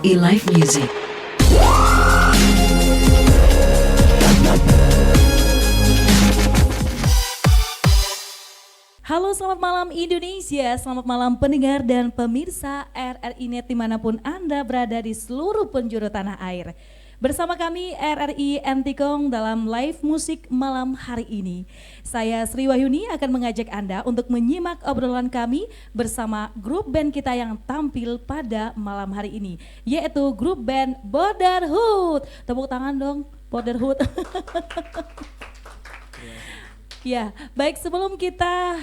RRI Live Music. Halo, selamat malam Indonesia, selamat malam pendengar dan pemirsa RRI Net dimanapun Anda berada di seluruh penjuru tanah air. Bersama kami RRI Antikong dalam live musik malam hari ini. Saya Sri Wahyuni akan mengajak Anda untuk menyimak obrolan kami bersama grup band kita yang tampil pada malam hari ini, yaitu grup band Brotherhood. Tepuk tangan dong, Brotherhood. Ya, baik, sebelum kita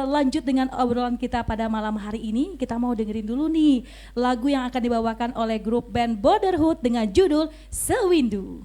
lanjut dengan obrolan kita pada malam hari ini, kita mau dengerin dulu nih lagu yang akan dibawakan oleh grup band Brotherhood dengan judul Sewindu.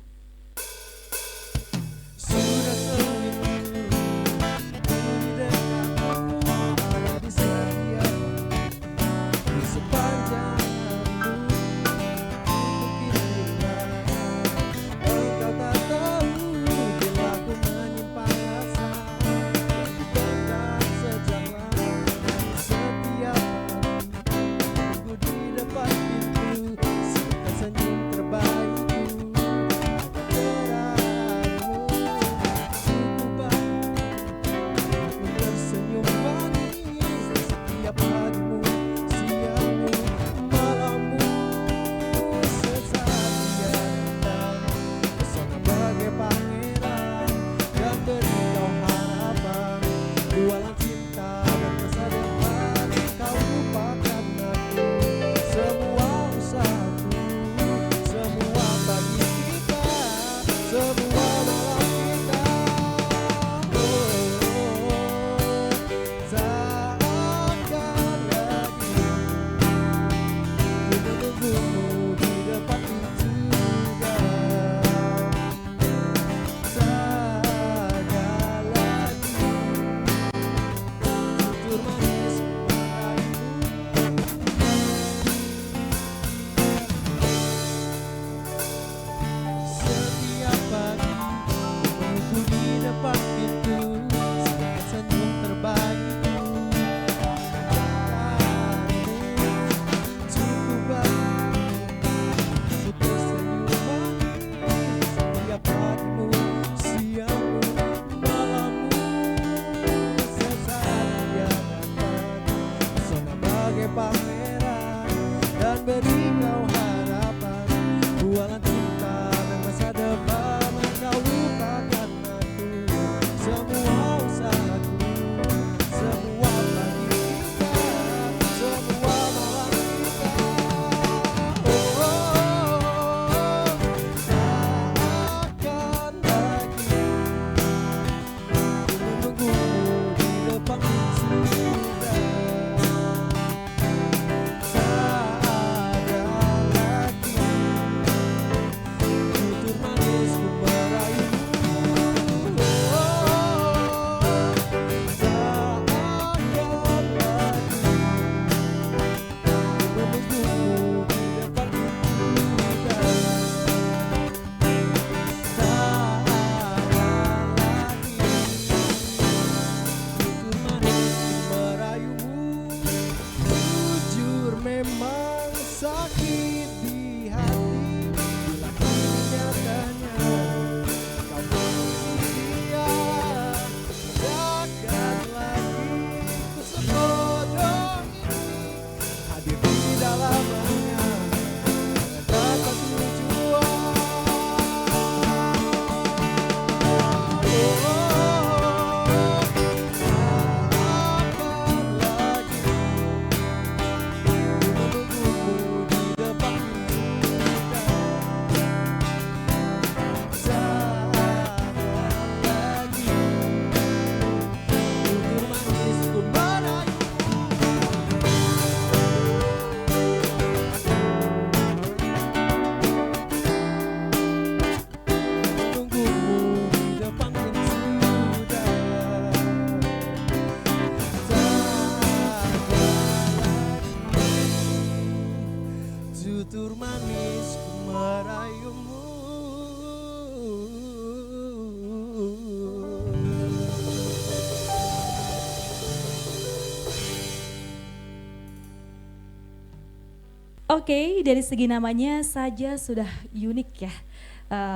Oke, dari segi namanya saja sudah unik ya.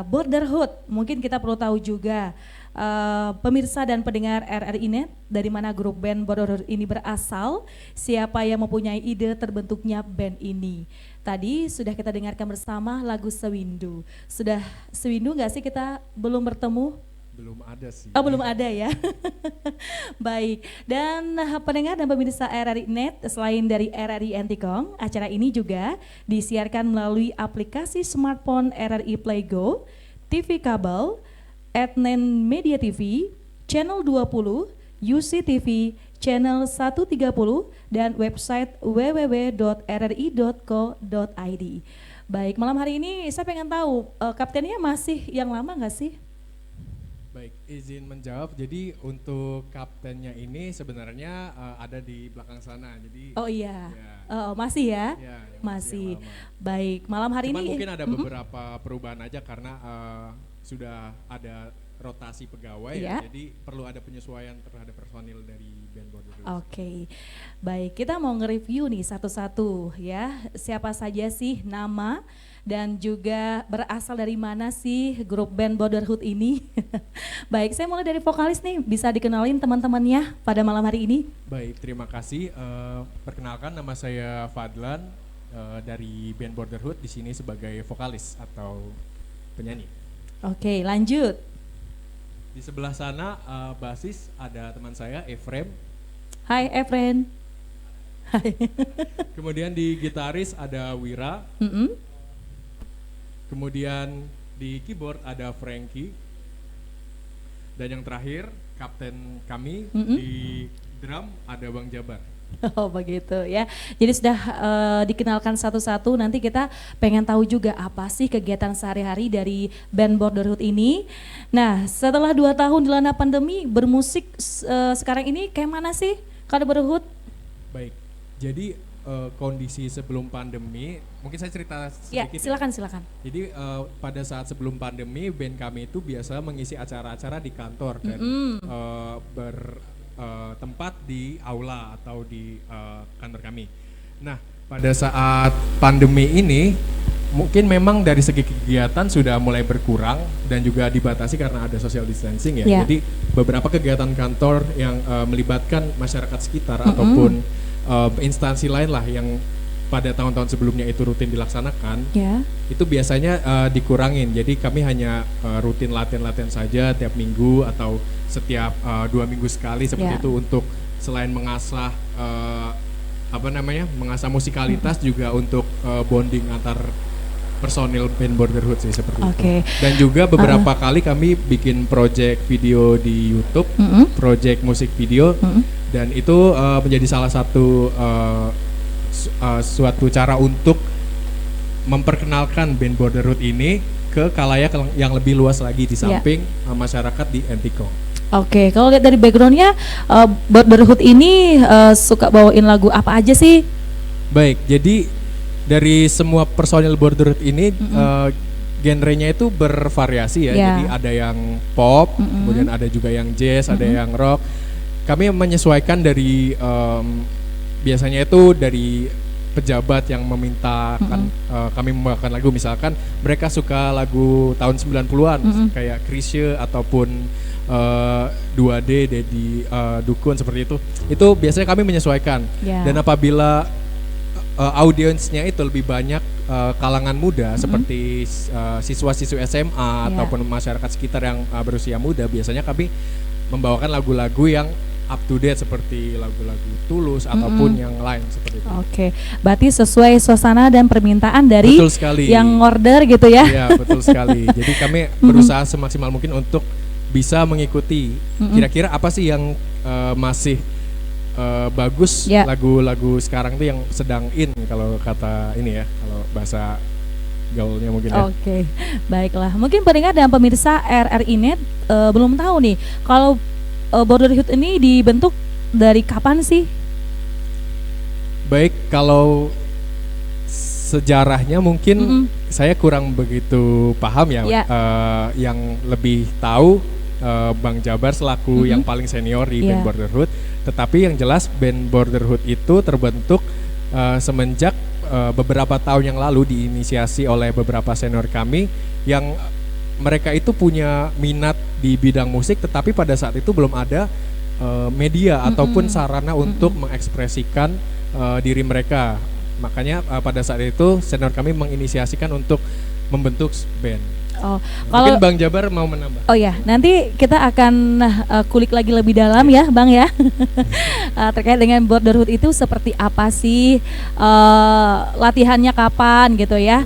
Borderhood, mungkin kita perlu tahu juga pemirsa dan pendengar RRI Net dari mana grup band Borderhood ini berasal, siapa yang mempunyai ide terbentuknya band ini. Tadi sudah kita dengarkan bersama lagu Sewindu. Sudah Sewindu nggak sih, kita belum bertemu? Belum ada sih. Oh, belum ada ya. Baik, dan pendengar dan pemirsa RRI Net, selain dari RRI Antikong, acara ini juga disiarkan melalui aplikasi smartphone RRI Play Go, TV kabel, Adnan Media TV, Channel 20, UCTV, Channel 130, dan website www.rri.co.id. Baik, malam hari ini saya pengen tahu, kaptennya masih yang lama nggak sih? Baik, izin menjawab. Jadi untuk kaptennya ini sebenarnya ada di belakang sana. Jadi oh iya, ya, masih ya? Ya, masih. yang lama. Baik, malam hari Cuman ini mungkin ada beberapa perubahan aja karena sudah ada rotasi pegawai ya. Jadi perlu ada penyesuaian terhadap personil dari band Borderhood. Oke, baik, kita mau nge-review nih satu-satu ya, siapa saja sih nama dan juga berasal dari mana sih grup band Borderhood ini. Baik, saya mulai dari vokalis nih, bisa dikenalin teman-temannya pada malam hari ini. Baik, terima kasih. Perkenalkan, nama saya Fadlan dari band Borderhood, di sini sebagai vokalis atau penyanyi. Oke, lanjut. Di sebelah sana basis ada teman saya Efrem. Hai Efren. Hai. Kemudian di gitaris ada Wira. Kemudian di keyboard ada Frankie. Dan yang terakhir kapten kami di drum ada Bang Jabar. Oh begitu ya, jadi sudah dikenalkan satu-satu, nanti kita pengen tahu juga apa sih kegiatan sehari-hari dari band Borderhood ini. Nah, setelah 2 tahun dilanda pandemi, bermusik sekarang ini kayak mana sih kalau Borderhood? Baik, jadi kondisi sebelum pandemi, mungkin saya cerita sedikit ya. Silakan. Jadi pada saat sebelum pandemi, band kami itu biasa mengisi acara-acara di kantor dan tempat di aula atau di kantor kami. Nah, pada saat pandemi ini mungkin memang dari segi kegiatan sudah mulai berkurang dan juga dibatasi karena ada social distancing ya. Jadi beberapa kegiatan kantor yang melibatkan masyarakat sekitar ataupun instansi lain lah yang pada tahun-tahun sebelumnya itu rutin dilaksanakan, itu biasanya dikurangin. Jadi kami hanya rutin latihan-latihan saja tiap minggu atau setiap 2 minggu sekali seperti itu untuk selain mengasah mengasah musikalitas juga untuk bonding antar personil band Borderhood sih seperti itu. Dan juga beberapa kali kami bikin project video di YouTube, project musik video, dan itu menjadi salah satu suatu cara untuk memperkenalkan band Borderhood ini ke khalayak yang lebih luas lagi di samping masyarakat di Antikong. Oke, kalau lihat dari backgroundnya Borderhood ini suka bawain lagu apa aja sih? Baik, jadi dari semua personil Borderhood ini genrenya itu bervariasi ya. Jadi ada yang pop, kemudian ada juga yang jazz, ada yang rock. Kami menyesuaikan dari biasanya itu dari pejabat yang memintakan kami membawakan lagu, misalkan mereka suka lagu tahun 90-an kayak Chrisye ataupun 2D, Dedi Dukun seperti itu biasanya kami menyesuaikan. Dan apabila audiensnya itu lebih banyak kalangan muda seperti siswa-siswa SMA ataupun masyarakat sekitar yang berusia muda, biasanya kami membawakan lagu-lagu yang up to date seperti lagu-lagu Tulus ataupun yang lain seperti itu. Oke, berarti sesuai suasana dan permintaan dari yang order gitu ya? Iya, betul sekali. Jadi kami berusaha semaksimal mungkin untuk bisa mengikuti kira-kira apa sih yang masih bagus lagu-lagu sekarang tuh yang sedang in kalau kata ini ya, kalau bahasa gaulnya mungkin ya. Oke, baiklah. Mungkin pendengar dan pemirsa RRI Net belum tahu nih kalau Borderhood ini dibentuk dari kapan sih? Baik, kalau sejarahnya mungkin saya kurang begitu paham ya. Yang lebih tahu Bang Jabar selaku yang paling senior di band Borderhood. Tetapi yang jelas band Borderhood itu terbentuk semenjak beberapa tahun yang lalu diinisiasi oleh beberapa senior kami yang mereka itu punya minat di bidang musik, tetapi pada saat itu belum ada media ataupun sarana untuk mengekspresikan diri mereka. Makanya pada saat itu senior kami menginisiasikan untuk membentuk band. Oh, mungkin Bang Jabar mau menambah. Oh ya, nanti kita akan kulik lagi lebih dalam ya, Bang ya. Terkait dengan Borderhood itu seperti apa sih, latihannya kapan gitu ya.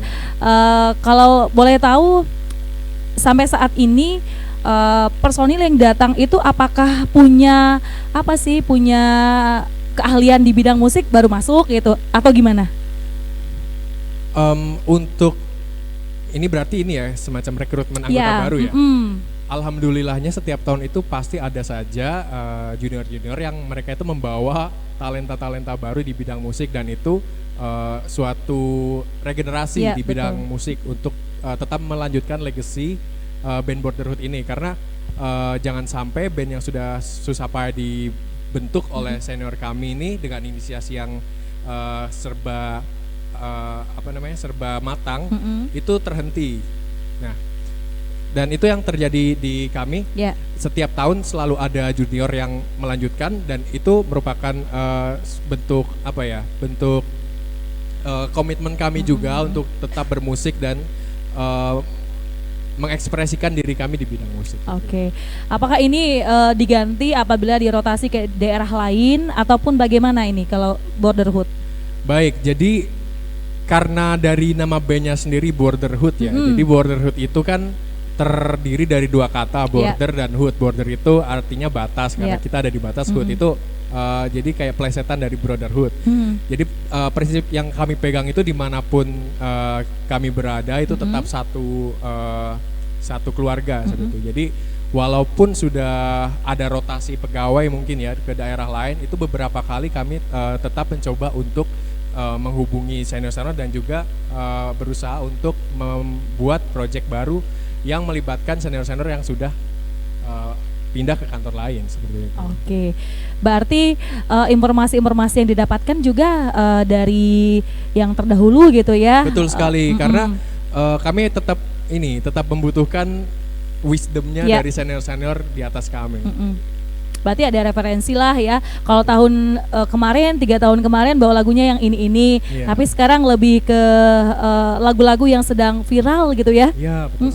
Kalau boleh tahu sampai saat ini personil yang datang itu apakah punya punya keahlian di bidang musik baru masuk gitu atau gimana? Untuk ini berarti ini ya semacam rekrutmen anggota baru ya. Alhamdulillahnya setiap tahun itu pasti ada saja junior-junior yang mereka itu membawa talenta-talenta baru di bidang musik, dan itu suatu regenerasi di bidang musik untuk tetap melanjutkan legacy band Borderhood ini, karena jangan sampai band yang sudah susah payah dibentuk oleh senior kami ini dengan inisiasi yang serba matang itu terhenti. Nah, dan itu yang terjadi di kami. Setiap tahun selalu ada junior yang melanjutkan, dan itu merupakan bentuk komitmen kami juga untuk tetap bermusik dan mengekspresikan diri kami di bidang musik. Oke. Apakah ini diganti apabila dirotasi ke daerah lain ataupun bagaimana ini kalau Borderhood? Baik, jadi karena dari nama bandnya sendiri Borderhood ya. Jadi Borderhood itu kan terdiri dari dua kata, border dan hood. Border itu artinya batas, karena kita ada di batas. Hood itu jadi kayak plesetan dari Brotherhood. Jadi prinsip yang kami pegang itu dimanapun kami berada itu tetap satu keluarga seperti itu. Jadi walaupun sudah ada rotasi pegawai mungkin ya ke daerah lain, itu beberapa kali kami tetap mencoba untuk menghubungi senior-senior dan juga berusaha untuk membuat proyek baru yang melibatkan senior-senior yang sudah pindah ke kantor lain seperti itu. Oke, berarti informasi-informasi yang didapatkan juga dari yang terdahulu gitu ya? Betul sekali, karena kami tetap membutuhkan wisdomnya dari senior-senior di atas kami. Berarti ada referensi lah ya. Kalau tahun kemarin, 3 tahun kemarin bawa lagunya yang ini, tapi sekarang lebih ke lagu-lagu yang sedang viral gitu ya. Iya, betul.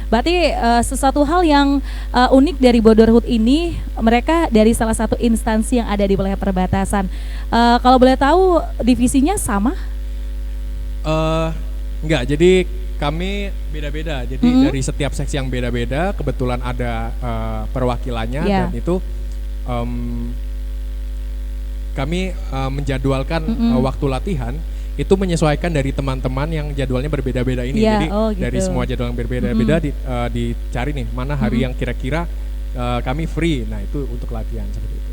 Berarti sesuatu hal yang unik dari Borderhood ini, mereka dari salah satu instansi yang ada di wilayah perbatasan. Kalau boleh tahu divisinya sama? Enggak, jadi kami beda-beda, jadi dari setiap seksi yang beda-beda kebetulan ada perwakilannya, dan itu kami menjadwalkan waktu latihan itu menyesuaikan dari teman-teman yang jadwalnya berbeda-beda ini. Jadi dari semua jadwal yang berbeda-beda dicari nih mana hari yang kira-kira kami free. Nah, itu untuk latihan seperti itu.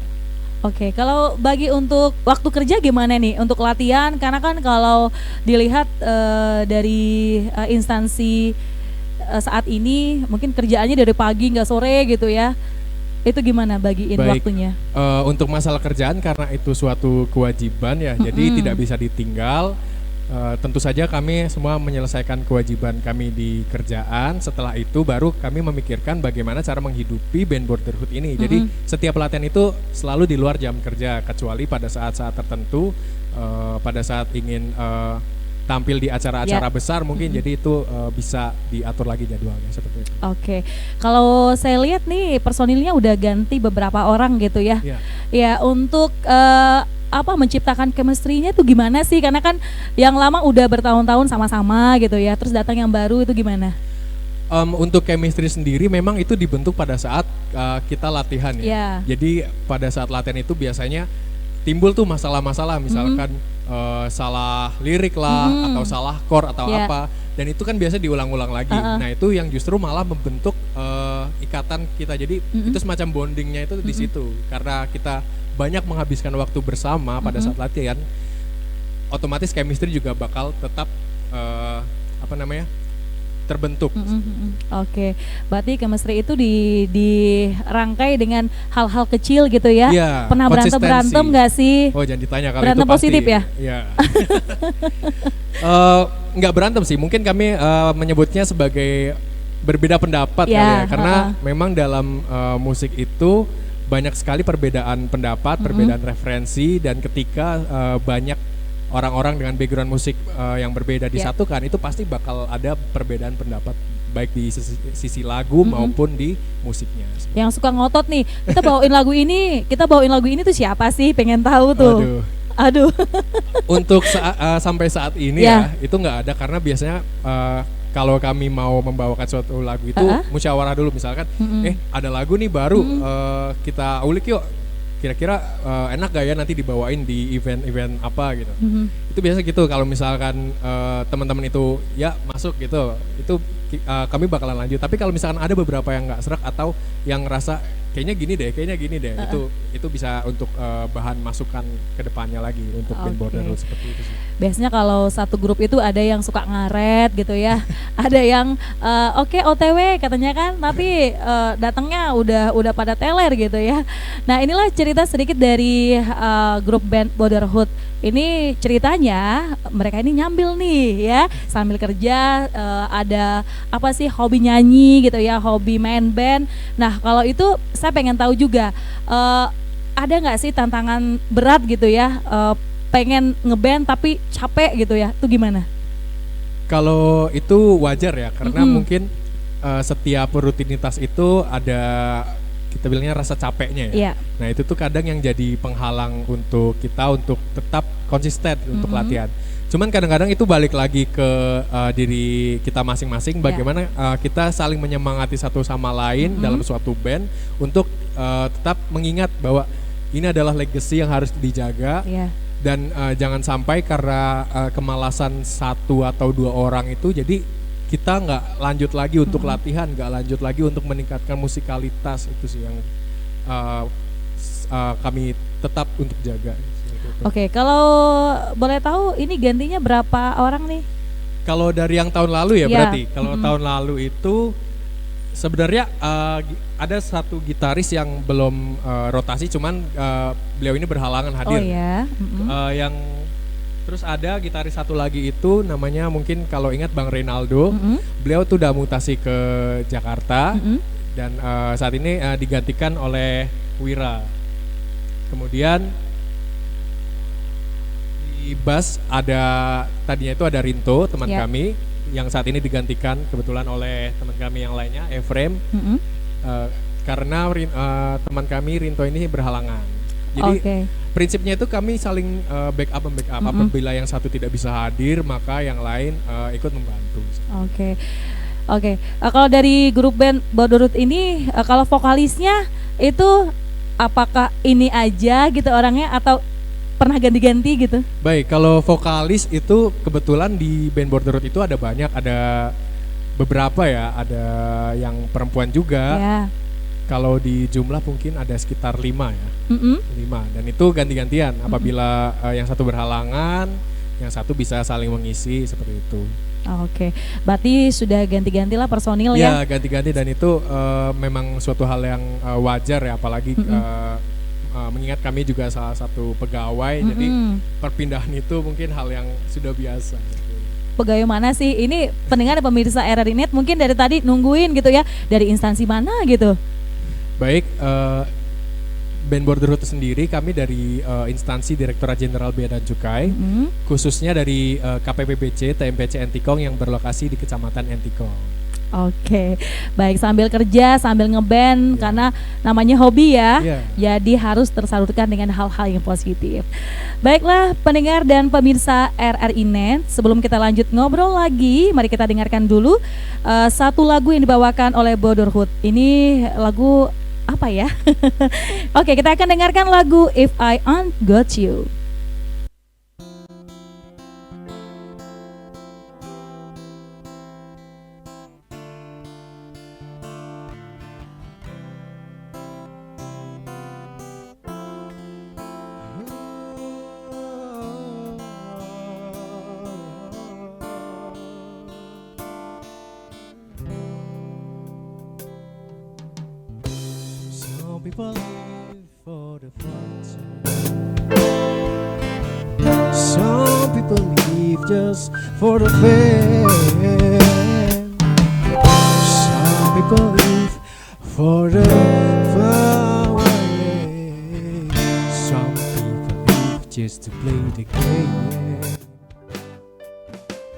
Oke, kalau bagi untuk waktu kerja gimana nih untuk latihan? Karena kan kalau dilihat dari instansi saat ini mungkin kerjaannya dari pagi nggak sore gitu ya. Itu gimana bagiin waktunya? Untuk masalah kerjaan karena itu suatu kewajiban ya, jadi tidak bisa ditinggal. Tentu saja kami semua menyelesaikan kewajiban kami di kerjaan. Setelah itu baru kami memikirkan bagaimana cara menghidupi band Borderhood ini. Jadi setiap latihan itu selalu di luar jam kerja, kecuali pada saat-saat tertentu, pada saat ingin tampil di acara-acara besar mungkin, jadi itu bisa diatur lagi jadwalnya seperti itu. Oke, kalau saya lihat nih personilnya udah ganti beberapa orang gitu ya. Ya untuk menciptakan chemistry-nya itu gimana sih? Karena kan yang lama udah bertahun-tahun sama-sama gitu ya, terus datang yang baru itu gimana? Untuk chemistry sendiri memang itu dibentuk pada saat kita latihan ya. Jadi pada saat latihan itu biasanya timbul tuh masalah-masalah, misalkan salah lirik lah, atau salah chord atau apa, dan itu kan biasa diulang-ulang lagi. Nah, itu yang justru malah membentuk ikatan kita. Jadi itu semacam bondingnya itu di situ, karena kita banyak menghabiskan waktu bersama pada saat latihan, otomatis chemistry juga bakal tetap terbentuk. Oke, berarti chemistry itu dirangkai dengan hal-hal kecil gitu ya? Iya, Pernah berantem nggak sih? Oh jangan ditanya kalau berantem itu pasti. Positif ya? Iya. Nggak berantem sih, mungkin kami menyebutnya sebagai berbeda pendapat kali ya, karena memang dalam musik itu banyak sekali perbedaan pendapat, perbedaan referensi, dan ketika banyak orang-orang dengan background musik yang berbeda disatukan, itu pasti bakal ada perbedaan pendapat baik di sisi lagu maupun di musiknya. Yang suka ngotot nih, kita bawain lagu ini tuh siapa sih? Pengen tahu tuh. Aduh. Untuk sampai saat ini ya itu nggak ada, karena biasanya kalau kami mau membawakan suatu lagu itu musyawarah dulu, misalkan ada lagu nih baru kita ulik yuk, kira-kira enak gak ya nanti dibawain di event-event apa gitu. Itu biasa gitu, kalau misalkan teman-teman itu ya masuk gitu, itu kami bakalan lanjut. Tapi kalau misalkan ada beberapa yang nggak serak atau yang ngerasa kayaknya gini deh, itu bisa untuk bahan masukan ke depannya lagi untuk band Borderhood seperti itu sih. Biasanya kalau satu grup itu ada yang suka ngaret gitu ya, ada yang oke, OTW katanya kan, tapi datangnya udah pada teler gitu ya. Nah inilah cerita sedikit dari grup band Borderhood. Ini ceritanya mereka ini nyambil nih ya, sambil kerja ada apa sih, hobi nyanyi gitu ya, hobi main band. Nah kalau itu saya pengen tahu juga ada nggak sih tantangan berat gitu ya, pengen ngeband tapi capek gitu ya, itu gimana? Kalau itu wajar ya, karena mungkin setiap rutinitas itu ada, kita bilangnya rasa capeknya ya. Nah itu tuh kadang yang jadi penghalang untuk kita untuk tetap konsisten untuk latihan. Cuman kadang-kadang itu balik lagi ke diri kita masing-masing, bagaimana kita saling menyemangati satu sama lain dalam suatu band untuk tetap mengingat bahwa ini adalah legacy yang harus dijaga. Dan jangan sampai karena kemalasan satu atau dua orang itu jadi kita nggak lanjut lagi untuk latihan, nggak lanjut lagi untuk meningkatkan musikalitas. Itu sih yang kami tetap untuk jaga. Oke, kalau boleh tahu ini gantinya berapa orang nih? Kalau dari yang tahun lalu ya berarti, kalau tahun lalu itu sebenarnya ada satu gitaris yang belum rotasi, cuman beliau ini berhalangan hadir. Yang terus ada gitaris satu lagi itu namanya mungkin kalau ingat Bang Reynaldo, beliau tuh udah mutasi ke Jakarta dan saat ini digantikan oleh Wira. Kemudian di bass tadinya itu ada Rinto, teman kami, yang saat ini digantikan kebetulan oleh teman kami yang lainnya, Efrem, karena teman kami Rinto ini berhalangan. Jadi prinsipnya itu kami saling backup apabila yang satu tidak bisa hadir maka yang lain ikut membantu. Oke. Kalau dari grup band Borderhood ini, kalau vokalisnya itu apakah ini aja gitu orangnya atau pernah ganti-ganti gitu? Baik, kalau vokalis itu kebetulan di band Borderhood itu ada banyak, ada beberapa ya, ada yang perempuan juga. Kalau di jumlah mungkin ada sekitar 5 ya, 5, dan itu ganti-gantian. Apabila yang satu berhalangan, yang satu bisa saling mengisi seperti itu. Berarti sudah ganti-ganti lah personil ya? Ya ganti-ganti, dan itu memang suatu hal yang wajar ya, apalagi mengingat kami juga salah satu pegawai, jadi perpindahan itu mungkin hal yang sudah biasa. Pegawai mana sih? Ini pendengar dan pemirsa RRI Net mungkin dari tadi nungguin gitu ya, dari instansi mana gitu? Baik, band Borderhood sendiri kami dari instansi Direktorat Jenderal Bea dan Cukai, khususnya dari KPPBC TMPC Entikong yang berlokasi di Kecamatan Entikong. Baik, sambil kerja, sambil ngeband, karena namanya hobi ya, jadi harus tersalurkan dengan hal-hal yang positif. Baiklah pendengar dan pemirsa RRI Net, sebelum kita lanjut ngobrol lagi, mari kita dengarkan dulu satu lagu yang dibawakan oleh Borderhood. Ini lagu apa ya? Kita akan dengarkan lagu If I Ain't Got You. people live for the fortune. Some people live just for the fame. Some people live for the fame. Some people live just to play the game.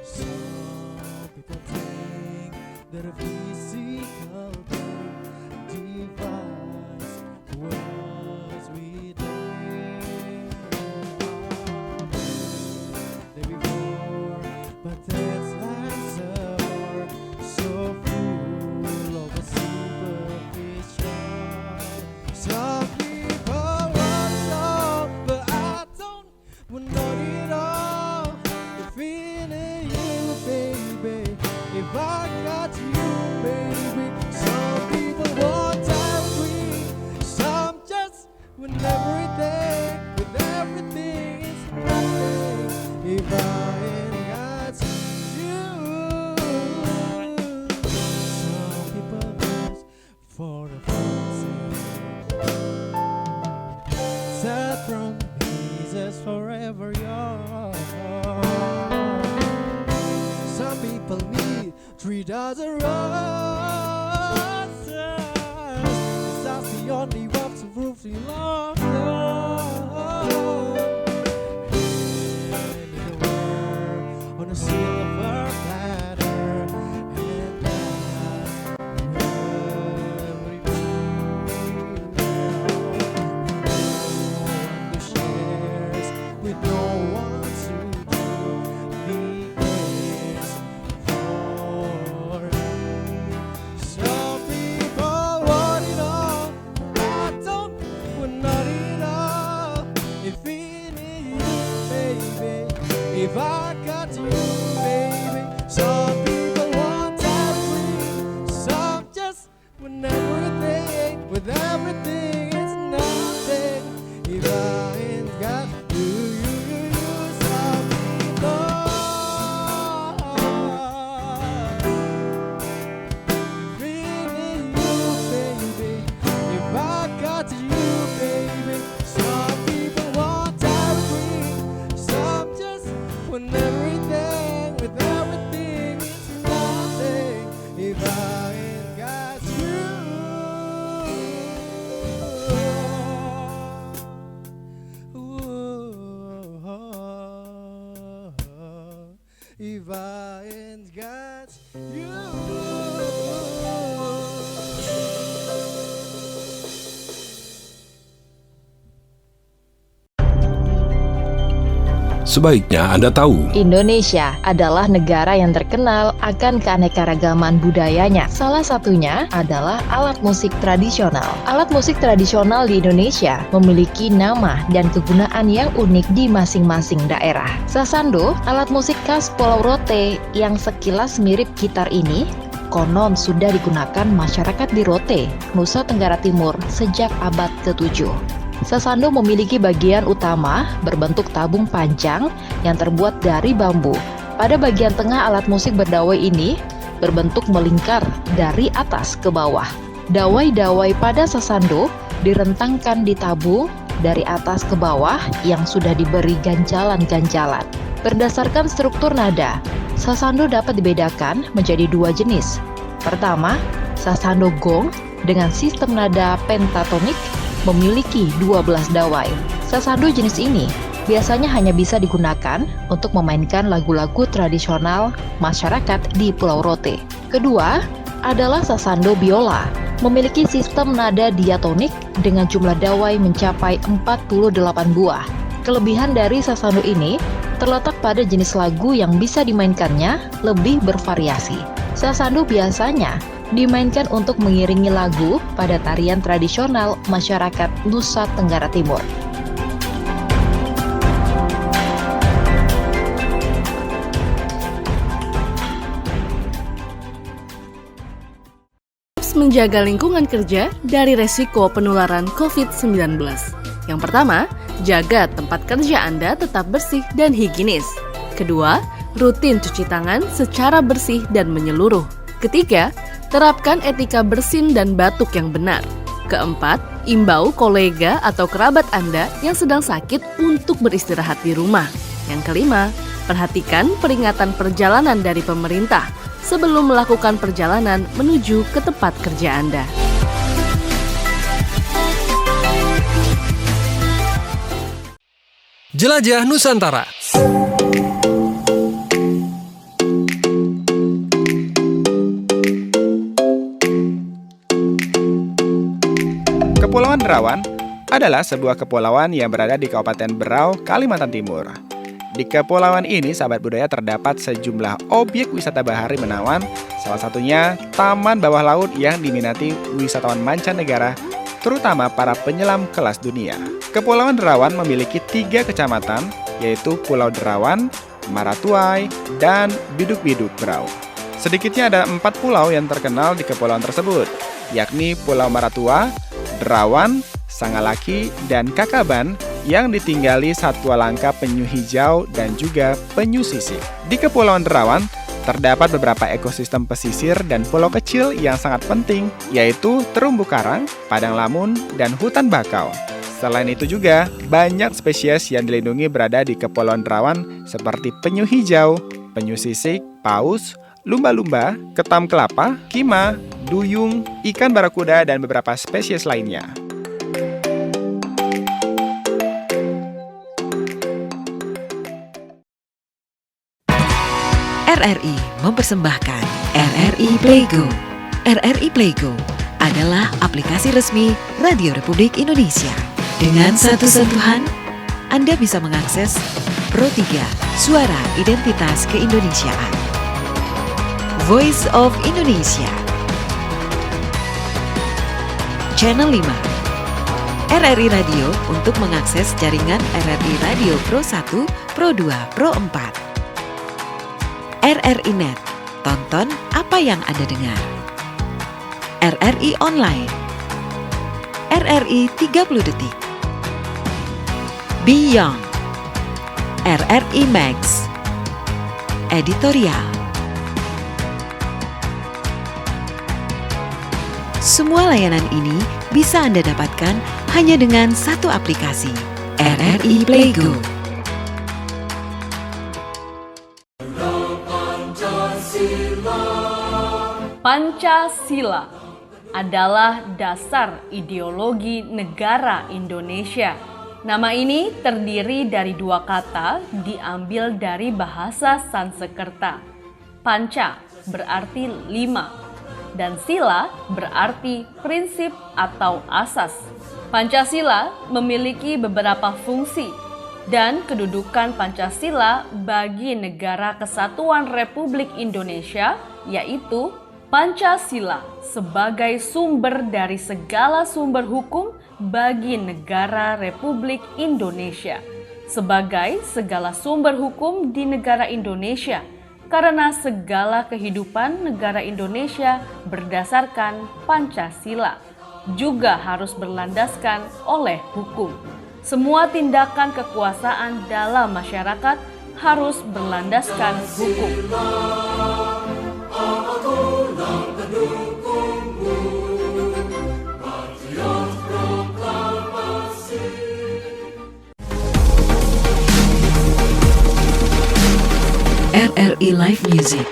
Some people think that a physical thing divides worlds with day before, but that's answer so full of a superficial. Some people want love, but I don't want it all. The feeling you, baby, if I got you, baby. Some people want everything, some just want everything. With everything, it's nothing if I ain't got you. Some people live for the fancy. That promises forever yours. Some people need 3,000 roses. That's the only one to prove the love. On a silver platter, and that's every one who shares with no one to do the is for you. Some people want it all, I don't want not it all. If it is you, baby, if I got you, baby. Some people want everything, some just want everything. With everything, it's nothing if I ain't got you. Some people feeling you, baby. If I got you, baby. Some people want everything, some just want everything. With everything, it's nothing if I ain't got you. If I ain't got you. Sebaiknya Anda tahu, Indonesia adalah negara yang terkenal akan keanekaragaman budayanya. Salah satunya adalah alat musik tradisional. Alat musik tradisional di Indonesia memiliki nama dan kegunaan yang unik di masing-masing daerah. Sasando, alat musik khas Pulau Rote yang sekilas mirip gitar ini, konon sudah digunakan masyarakat di Rote, Nusa Tenggara Timur sejak abad ke-7. Sasando memiliki bagian utama berbentuk tabung panjang yang terbuat dari bambu. Pada bagian tengah alat musik berdawai ini berbentuk melingkar dari atas ke bawah. Dawai-dawai pada sasando direntangkan di tabung dari atas ke bawah yang sudah diberi ganjalan-ganjalan. Berdasarkan struktur nada, sasando dapat dibedakan menjadi dua jenis. Pertama, sasando gong dengan sistem nada pentatonik memiliki 12 dawai. Sasando jenis ini biasanya hanya bisa digunakan untuk memainkan lagu-lagu tradisional masyarakat di Pulau Rote. Kedua adalah sasando biola, memiliki sistem nada diatonik dengan jumlah dawai mencapai 48 buah. Kelebihan dari sasando ini terletak pada jenis lagu yang bisa dimainkannya lebih bervariasi. Sasando biasanya dimainkan untuk mengiringi lagu pada tarian tradisional masyarakat Nusa Tenggara Timur. Tips menjaga lingkungan kerja dari resiko penularan COVID-19. Yang pertama, jaga tempat kerja Anda tetap bersih dan higienis. Kedua, rutin cuci tangan secara bersih dan menyeluruh. Ketiga, terapkan etika bersin dan batuk yang benar. Keempat, imbau kolega atau kerabat Anda yang sedang sakit untuk beristirahat di rumah. Yang kelima, perhatikan peringatan perjalanan dari pemerintah sebelum melakukan perjalanan menuju ke tempat kerja Anda. Jelajah Nusantara. Kepulauan Derawan adalah sebuah kepulauan yang berada di Kabupaten Berau, Kalimantan Timur. Di kepulauan ini, sahabat budaya, terdapat sejumlah objek wisata bahari menawan, salah satunya Taman Bawah Laut yang diminati wisatawan mancanegara, terutama para penyelam kelas dunia. Kepulauan Derawan memiliki 3 kecamatan, yaitu Pulau Derawan, Maratuai, dan Biduk-Biduk Berau. Sedikitnya ada 4 pulau yang terkenal di kepulauan tersebut, yakni Pulau Maratua, Derawan, Sangalaki, dan Kakaban yang ditinggali satwa langka penyu hijau dan juga penyu sisik. Di Kepulauan Derawan terdapat beberapa ekosistem pesisir dan pulau kecil yang sangat penting, yaitu terumbu karang, padang lamun, dan hutan bakau. Selain itu juga, banyak spesies yang dilindungi berada di Kepulauan Derawan seperti penyu hijau, penyu sisik, paus, lumba-lumba, ketam kelapa, kima, duyung, ikan barakuda, dan beberapa spesies lainnya. RRI mempersembahkan RRI Playgo. RRI Playgo adalah aplikasi resmi Radio Republik Indonesia. Dengan satu sentuhan, Anda bisa mengakses Pro 3 Suara Identitas Keindonesiaan, Voice of Indonesia, Channel 5, RRI Radio untuk mengakses jaringan RRI Radio Pro 1, Pro 2, Pro 4. RRI Net, tonton apa yang Anda dengar. RRI Online, RRI 30 Detik, Beyond, RRI Max, Editorial. Semua layanan ini bisa Anda dapatkan hanya dengan satu aplikasi, RRI Playgo. Pancasila adalah dasar ideologi negara Indonesia. Nama ini terdiri dari 2 kata diambil dari bahasa Sanskerta. Panca berarti 5 dan sila berarti prinsip atau asas. Pancasila memiliki beberapa fungsi dan kedudukan Pancasila bagi Negara Kesatuan Republik Indonesia, yaitu Pancasila sebagai sumber dari segala sumber hukum bagi negara Republik Indonesia, sebagai segala sumber hukum di negara Indonesia, karena segala kehidupan negara Indonesia berdasarkan Pancasila, juga harus berlandaskan oleh hukum. Semua tindakan kekuasaan dalam masyarakat harus berlandaskan hukum. RRI Live Music.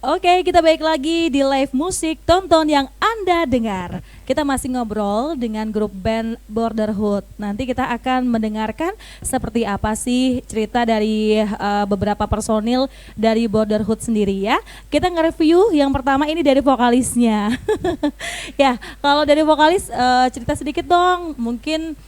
Oke, kita balik lagi di live musik, tonton yang Anda dengar. Kita masih ngobrol dengan grup band Borderhood. Nanti kita akan mendengarkan seperti apa sih cerita dari beberapa personil dari Borderhood sendiri ya. Kita nge-review yang pertama ini dari vokalisnya. Ya, kalau dari vokalis cerita sedikit dong, mungkin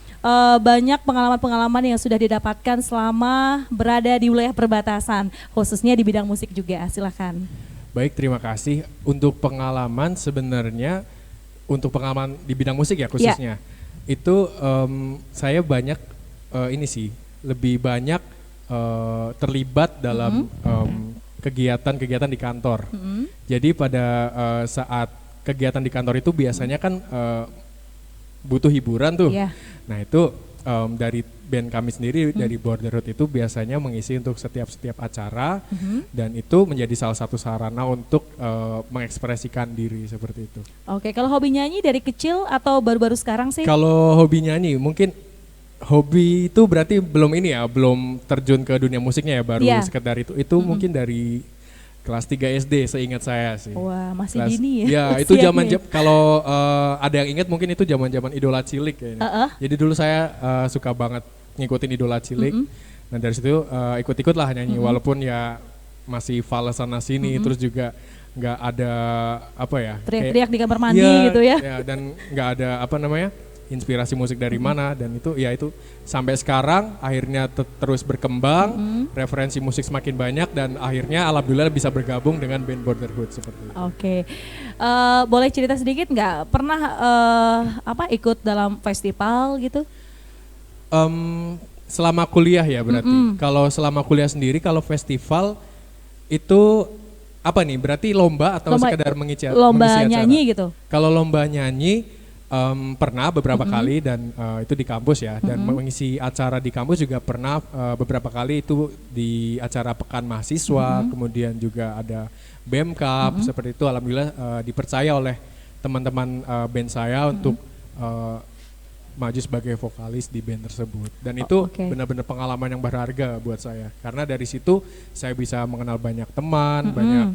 banyak pengalaman-pengalaman yang sudah didapatkan selama berada di wilayah perbatasan, khususnya di bidang musik juga. Silakan. Baik, terima kasih. Untuk pengalaman sebenarnya, untuk pengalaman di bidang musik ya khususnya, itu saya banyak lebih banyak terlibat dalam kegiatan-kegiatan di kantor. Jadi pada saat kegiatan di kantor itu biasanya kan butuh hiburan tuh. Nah itu dari band kami sendiri dari Borderhood itu biasanya mengisi untuk setiap acara dan itu menjadi salah satu sarana untuk mengekspresikan diri seperti itu. Oke, kalau hobi nyanyi dari kecil atau baru-baru sekarang sih? Kalau hobi nyanyi mungkin hobi itu berarti belum ini ya, belum terjun ke dunia musiknya ya, baru sekedar itu. Itu mungkin dari kelas 3 SD seingat saya sih. Wah, masih dini ya. Ya, itu zaman kalau ada yang ingat mungkin itu zaman-zaman Idola Cilik kayaknya. Jadi dulu saya suka banget ngikutin Idola Cilik. Nah, dari situ ikut-ikut lah nyanyi walaupun ya masih fals sana sini terus juga nggak ada apa ya? Teriak-teriak di kamar mandi gitu ya. Ya, dan nggak ada apa namanya? Inspirasi musik dari mana, dan itu ya itu sampai sekarang akhirnya terus berkembang, referensi musik semakin banyak dan akhirnya alhamdulillah bisa bergabung dengan band Borderhood seperti itu. Oke. Boleh cerita sedikit nggak? Pernah ikut dalam festival gitu? Selama kuliah ya berarti. Kalau selama kuliah sendiri, kalau festival itu apa nih? Berarti lomba atau sekedar mengisi acara? Lomba nyanyi gitu? Kalau lomba nyanyi pernah beberapa kali dan itu di kampus ya, dan mengisi acara di kampus juga pernah beberapa kali, itu di acara Pekan Mahasiswa, kemudian juga ada BEM Cup seperti itu. Alhamdulillah dipercaya oleh teman-teman band saya untuk maju sebagai vokalis di band tersebut, dan itu benar-benar pengalaman yang berharga buat saya karena dari situ saya bisa mengenal banyak teman, banyak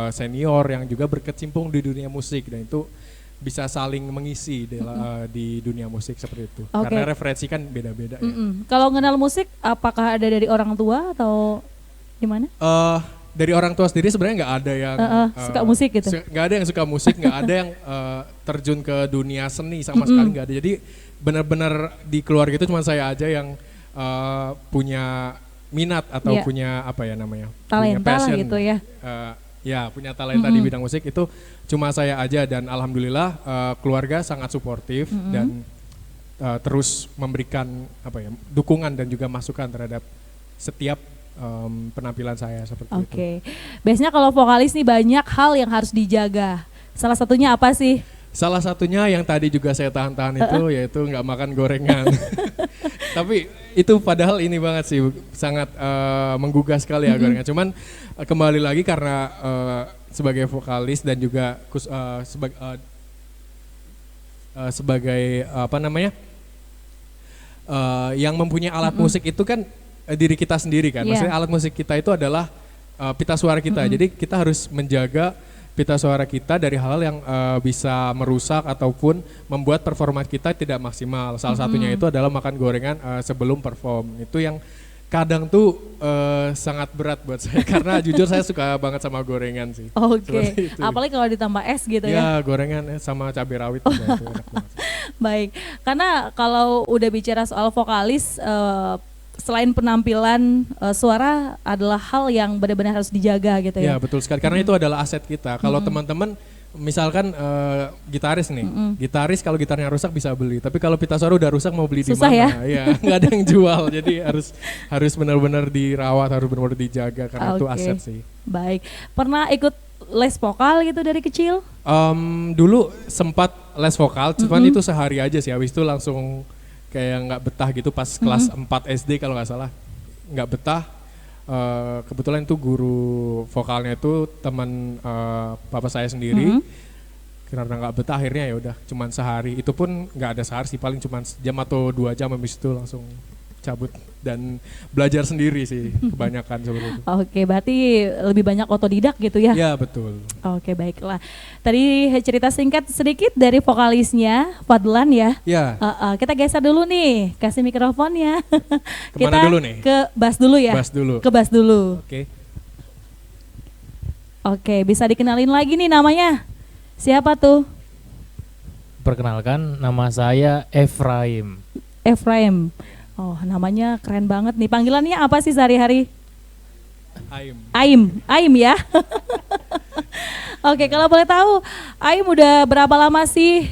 senior yang juga berkecimpung di dunia musik, dan itu bisa saling mengisi di dunia musik seperti itu. Karena referensi kan beda-beda ya. Kalau mengenal musik, apakah ada dari orang tua atau gimana? Dari orang tua sendiri sebenarnya nggak ada yang suka musik gitu? Nggak ada yang suka musik, nggak ada yang terjun ke dunia seni sama sekali, nggak ada. Jadi benar-benar di keluarga itu cuma saya aja yang punya minat atau punya apa ya namanya? Talenta punya passion, gitu ya? Ya, punya talenta di bidang musik itu cuma saya aja, dan alhamdulillah keluarga sangat suportif dan terus memberikan apa ya, dukungan dan juga masukan terhadap setiap penampilan saya seperti itu. Oke. Biasanya kalau vokalis nih banyak hal yang harus dijaga. Salah satunya apa sih? Salah satunya yang tadi juga saya tahan-tahan itu yaitu nggak makan gorengan. Tapi itu padahal ini banget sih, sangat menggugah sekali ya gorengan. Cuman kembali lagi karena sebagai vokalis dan juga sebagai apa namanya yang mempunyai alat musik itu kan diri kita sendiri kan. Maksudnya alat musik kita itu adalah pita suara kita. Jadi kita harus menjaga pita suara kita dari hal yang bisa merusak ataupun membuat performa kita tidak maksimal. Salah satunya itu adalah makan gorengan sebelum perform. Itu yang kadang tuh sangat berat buat saya karena jujur saya suka banget sama gorengan sih. Oke. Apalagi kalau ditambah es gitu ya. Ya, gorengan sama cabai rawit itu enak banget. Baik. Karena kalau udah bicara soal vokalis, selain penampilan, suara adalah hal yang benar-benar harus dijaga gitu ya. Ya, betul sekali, karena itu adalah aset kita. Kalau teman-teman misalkan gitaris nih, gitaris kalau gitarnya rusak bisa beli, tapi kalau pita suara udah rusak mau beli di mana? Ya, nggak ada yang jual. Jadi harus benar-benar dirawat, harus benar-benar dijaga karena itu aset sih. Baik, pernah ikut les vokal gitu dari kecil? Dulu sempat les vokal, cuman itu sehari aja sih, habis itu langsung kayak nggak betah gitu pas kelas 4 SD kalau nggak salah, nggak betah. Kebetulan itu guru vokalnya itu teman papa saya sendiri. Karena nggak betah akhirnya ya udah cuman sehari, itu pun nggak ada sehari sih, paling cuman jam atau 2 jam, habis itu langsung cabut dan belajar sendiri sih kebanyakan seperti itu. Oke, berarti lebih banyak otodidak gitu ya? Ya, betul. Oke, baiklah. Tadi cerita singkat sedikit dari vokalisnya, Fadlan ya? Ya. Kita geser dulu nih, kasih mikrofonnya. Kemana kita dulu nih? Ke bass dulu ya? Bass dulu. Ke bass dulu. Oke. Oke, bisa dikenalin lagi nih namanya. Siapa tuh? Perkenalkan, nama saya Efraim. Efraim. Oh, namanya keren banget nih. Panggilannya apa sih sehari-hari? Aim ya. Oke, kalau boleh tahu, Aim udah berapa lama sih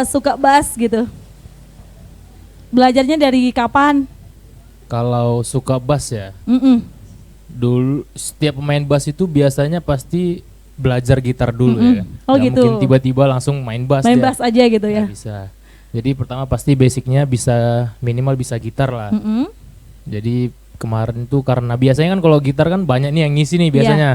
suka bass gitu? Belajarnya dari kapan? Kalau suka bass ya, dulu setiap pemain bass itu biasanya pasti belajar gitar dulu ya. Oh Nggak gitu. mungkin tiba-tiba langsung main bass. Main bass aja gitu ya? Nggak bisa. Jadi pertama pasti basicnya bisa minimal bisa gitar lah. Jadi kemarin tuh karena biasanya kan kalau gitar kan banyak nih yang ngisi nih biasanya.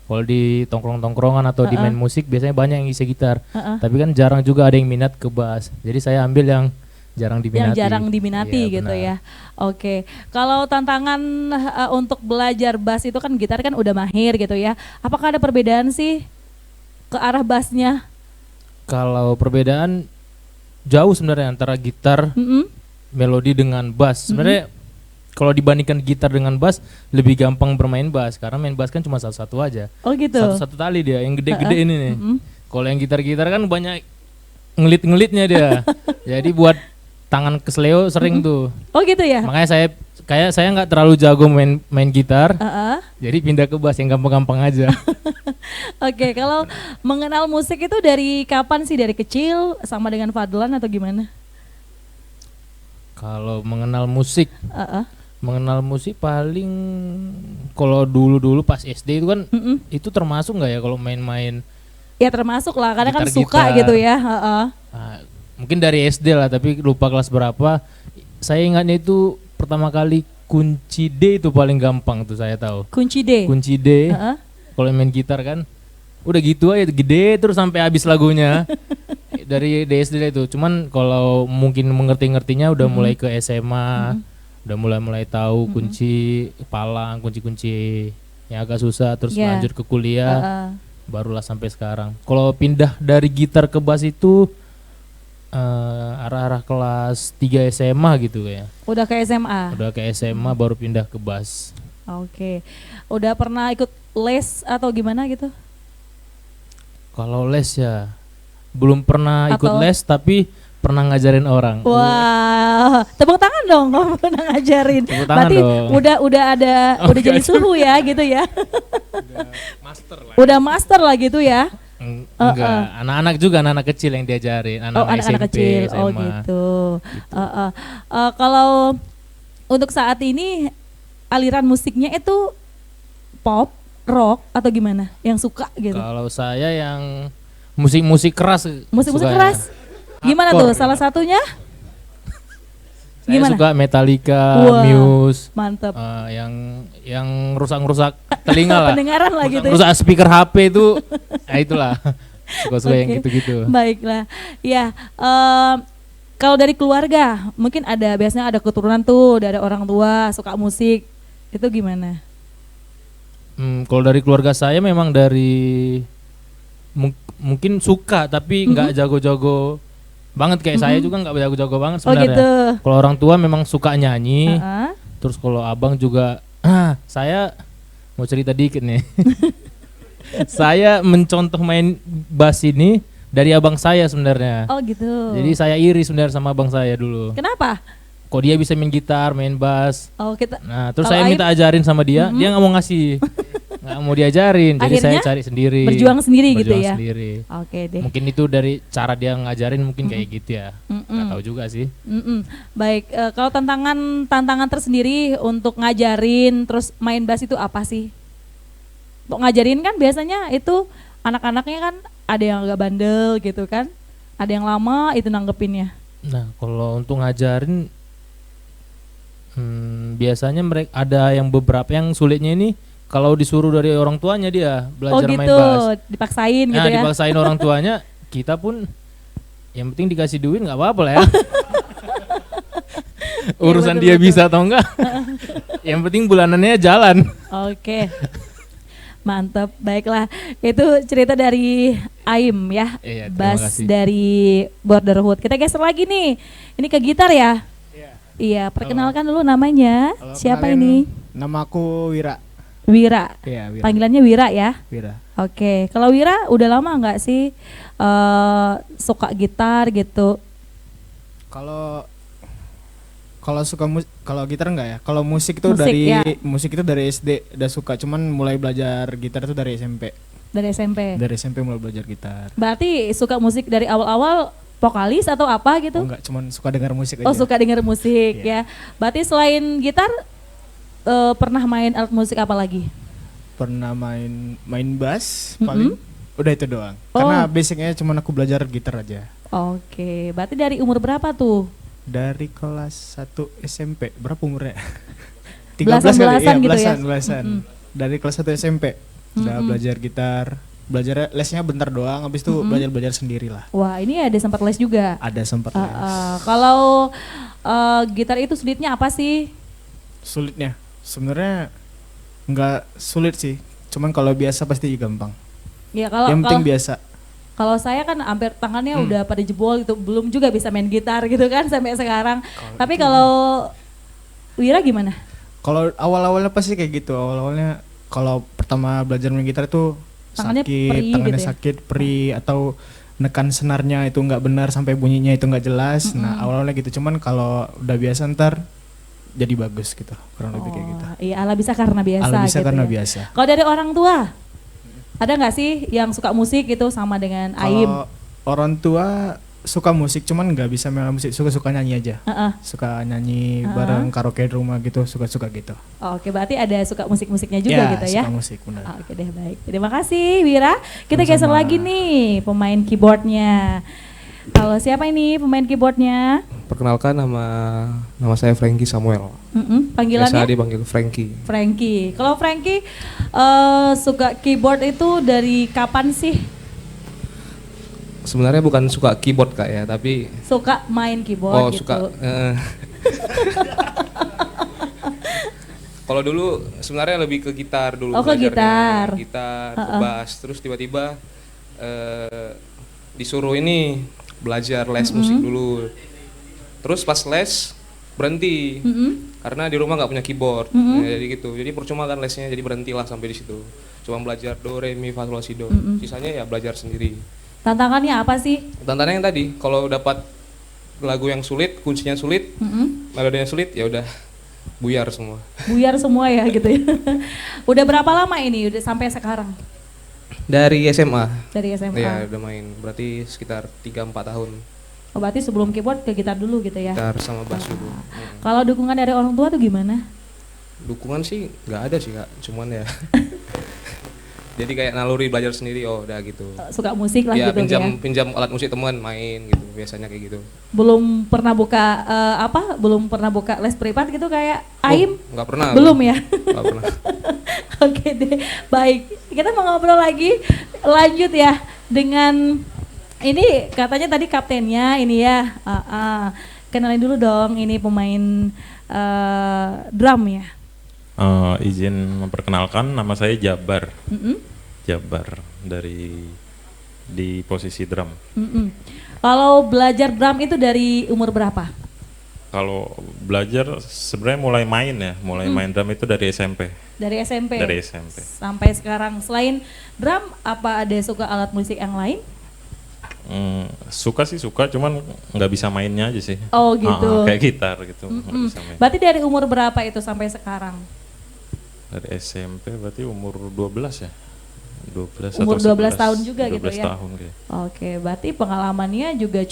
Kalau di tongkrong-tongkrongan atau di main musik biasanya banyak yang ngisi gitar. Tapi kan jarang juga ada yang minat ke bass. Jadi saya ambil yang jarang diminati. Yang jarang diminati Iya, gitu benar. ya. Oke. Kalau tantangan untuk belajar bass itu kan gitar kan udah mahir gitu ya. Apakah ada perbedaan sih ke arah bassnya? Kalau perbedaan jauh sebenarnya antara gitar melodi dengan bass. Sebenarnya kalau dibandingkan gitar dengan bass lebih gampang bermain bass karena main bass kan cuma satu-satu aja. Oh gitu. Satu-satu tali dia yang gede-gede ini nih. Kalau yang gitar-gitar kan banyak ngelit-ngelitnya dia. Jadi buat tangan kesleo sering tuh. Oh gitu ya. Makanya saya nggak terlalu jago main gitar. Jadi pindah ke bass yang gampang-gampang aja. Oke, kalau mengenal musik itu dari kapan sih? Dari kecil sama dengan Fadlan atau gimana? Kalau mengenal musik paling kalau dulu pas SD itu kan itu termasuk nggak ya kalau main-main? Ya termasuk lah, karena kan Gitar-gitar. suka gitu ya. Nah, mungkin dari SD lah tapi lupa kelas berapa. Saya ingatnya itu pertama kali kunci D itu paling gampang tuh saya tahu. Kunci D. Kunci D. Kalau main gitar kan udah gitu aja gede terus sampai habis lagunya. Dari SD itu. Cuman kalau mungkin mengerti-ngertinya udah mulai ke SMA. Udah mulai tahu kunci palang, kunci-kunci yang agak susah terus lanjut ke kuliah. Barulah sampai sekarang. Kalau pindah dari gitar ke bass itu arah-arah kelas 3 SMA gitu ya. Udah ke SMA. Udah ke SMA baru pindah ke bass. Oke. Udah pernah ikut les atau gimana gitu? Kalau les ya belum pernah ikut Atau- les tapi pernah ngajarin orang. Wah, tepuk tangan dong kamu pernah ngajarin. Tepuk tangan Berarti dong. udah ada udah jadi suhu ya gitu ya. Master lah. Udah master lah gitu ya. Enggak, anak-anak juga anak-anak kecil yang diajarin, anak-anak Anak-anak SMP, kecil. SMA. Oh gitu. Kalau untuk saat ini aliran musiknya itu pop, rock atau gimana? Yang suka gitu. Kalau saya yang musik-musik keras. Musik-musik sukanya. keras. Gimana Hardcore. tuh? Salah satunya? Saya Gimana? suka Metallica, Wah, Muse, mantep. yang rusak-rusak telinga lah. Pendengaran lah gitu. Rusak speaker HP itu, itulah. Suka-suka yang Oke. gitu-gitu. Baiklah. Ya, kalau dari keluarga, mungkin biasanya ada keturunan tuh, ada orang tua suka musik. Itu gimana? Kalau dari keluarga saya memang dari mungkin suka tapi nggak jago-jago banget kayak saya juga nggak jago-jago banget Oh sebenarnya. gitu. Kalau orang tua memang suka nyanyi, Heeh. terus kalau abang juga, saya mau cerita dikit nih. Saya mencontoh main bass ini dari abang saya sebenarnya. Oh gitu. Jadi saya iri sebenarnya sama abang saya dulu. Kenapa? Kok dia bisa main gitar, main bass. Oh kita. Nah, terus Kalau saya Aib? minta ajarin sama dia, dia nggak mau ngasih, nggak mau diajarin. Jadi saya Akhirnya cari sendiri. berjuang sendiri gitu Berjuang ya? sendiri. Oke deh. Mungkin itu dari cara dia ngajarin mungkin kayak gitu ya. Nggak tahu juga sih. Baik. Kalau tantangan tersendiri untuk ngajarin terus main bass itu apa sih? Untuk ngajarin kan biasanya itu anak-anaknya kan ada yang agak bandel gitu kan, ada yang lama itu nanggepinnya. Nah, kalau untuk ngajarin biasanya mereka ada yang beberapa yang sulitnya ini kalau disuruh dari orang tuanya dia belajar Oh main gitu, bass. dipaksain Nah, gitu ya. dipaksain orang tuanya, kita pun yang penting dikasih duit nggak apa-apa lah ya. Urusan betul, dia betul. bisa atau enggak. Yang penting bulanannya jalan. Oke. Mantap, baiklah. Itu cerita dari Aim ya, Iya, terima bass kasih. dari Borderhood. Kita geser lagi nih, ini ke gitar ya? Iya, perkenalkan dulu namanya. Siapa ini? Nama aku Wira. Wira. Iya, Wira. Panggilannya Wira ya? Wira. Oke, kalau Wira udah lama nggak sih suka gitar gitu? Kalau kalau gitar enggak ya? Kalau musik itu Musik, ya. musik itu dari SD udah suka, cuman mulai belajar gitar itu dari SMP. Dari SMP. Dari SMP mulai belajar gitar. Berarti suka musik dari awal-awal vokalis atau apa gitu? Oh enggak, cuman suka dengar musik aja. Oh suka denger musik ya. Berarti selain gitar pernah main alat musik apa lagi? Pernah main bass paling. Udah itu doang. Oh. Karena basicnya cuma aku belajar gitar aja. Oke, berarti dari umur berapa tuh? Dari kelas 1 SMP. Berapa umurnya? Belasan-belasan gitu ya? Belasan. Dari kelas 1 SMP udah belajar gitar. Belajar lesnya bentar doang, habis itu belajar sendiri lah. Wah, ini ada sempat les juga. Ada sempat les. Kalau gitar itu sulitnya apa sih? Sulitnya sebenarnya nggak sulit sih. Cuman kalau biasa pasti gampang. Ya kalau yang penting biasa. Kalau saya kan hampir tangannya udah pada jebol gitu, belum juga bisa main gitar gitu kan sampai sekarang. Tapi kalau Wira gimana? Kalau awal-awalnya pasti kayak gitu. Awal-awalnya kalau pertama belajar main gitar itu Tangannya sakit, perih tangannya gitu ya? sakit, perih atau nekan senarnya itu nggak benar sampai bunyinya itu nggak jelas. Nah awal-awalnya gitu. Cuman kalau udah biasa ntar jadi bagus gitu. Kurang lebih kayak gitu. Iya, ala bisa karena biasa. Ala bisa gitu karena ya. biasa. Kalau dari orang tua, ada nggak sih yang suka musik gitu sama dengan Aim? Kalau orang tua suka musik, cuman nggak bisa main musik, suka nyanyi aja. Suka nyanyi bareng karaoke di rumah gitu, suka gitu. Oke, berarti ada suka musik-musiknya juga gitu ya? Suka musik, benar. Oke deh, baik. Terima kasih Wira. Kita Sama-sama. geser lagi nih pemain keyboardnya. Halo, siapa ini pemain keyboardnya? Perkenalkan, nama saya Frankie Samuel. Panggilannya? Biasa dipanggil Frankie. Frankie. Kalau Frankie suka keyboard itu dari kapan sih? Sebenarnya bukan suka keyboard Kak ya, tapi Suka main keyboard gitu. suka. Kalau dulu sebenarnya lebih ke gitar dulu. Oh, ke gitar. Gitar, ke bass, terus tiba-tiba disuruh ini belajar les musik dulu. Terus pas les berhenti karena di rumah nggak punya keyboard. Ya, jadi gitu. Jadi percuma kan lesnya, jadi berhentilah sampai di situ. Cuma belajar do, re, mi, fa, sol, si, do. Sisanya ya belajar sendiri. Tantangannya apa sih? Tantangannya yang tadi, kalau dapat lagu yang sulit, kuncinya sulit, melodinya sulit, ya udah buyar semua. Buyar semua ya gitu ya. Udah berapa lama ini udah sampai sekarang? Dari SMA. Dari SMA. Iya, udah main. Berarti sekitar 3-4 tahun. Oh, berarti sebelum keyboard ke gitar dulu gitu ya? Gitar sama bass dulu. Kalau dukungan dari orang tua tuh gimana? Dukungan sih nggak ada sih Kak, cuman ya. Jadi kayak naluri belajar sendiri, oh udah gitu. Suka musik lah ya, gitu ya? pinjam alat musik teman main gitu, biasanya kayak gitu. Belum pernah buka belum pernah buka les privat gitu kayak Aim? Nggak pernah. Belum ya? Nggak pernah. Oke deh, baik. Kita mau ngobrol lagi, lanjut ya dengan ini katanya tadi kaptennya ini ya. Kenalin dulu dong, ini pemain drum ya. Izin memperkenalkan, nama saya Jabar. Jabar di posisi drum. Kalau belajar drum itu dari umur berapa? Kalau belajar sebenarnya mulai main drum itu dari SMP. Dari SMP. Dari SMP. Sampai sekarang. Selain drum, apa ada suka alat musik yang lain? Suka sih suka, cuman nggak bisa mainnya aja sih. Oh gitu. Kayak gitar gitu. Nggak bisa main. Berarti dari umur berapa itu sampai sekarang? Dari SMP berarti umur 12 ya. 12 umur atau 12 11, tahun juga 12 gitu ya. tahun kayak. Oke, berarti pengalamannya juga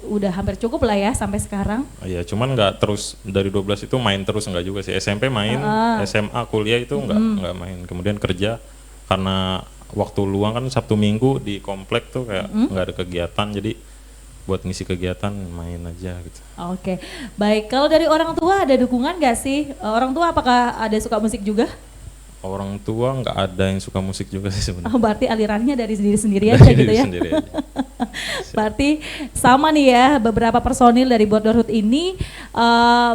udah hampir cukup lah ya sampai sekarang. Iya, cuman nggak terus dari 12 itu main terus, nggak juga sih. SMP main, SMA kuliah itu nggak main. Kemudian kerja karena waktu luang kan Sabtu Minggu di komplek tuh kayak nggak ada kegiatan, jadi buat ngisi kegiatan main aja gitu. Oke, baik. Kalau dari orang tua ada dukungan nggak sih? Orang tua apakah ada suka musik juga? Orang tua nggak ada yang suka musik juga sih sebenarnya. Oh, berarti alirannya dari diri sendiri aja gitu ya? Sendiri aja. Berarti sama nih ya, beberapa personil dari Borderhood ini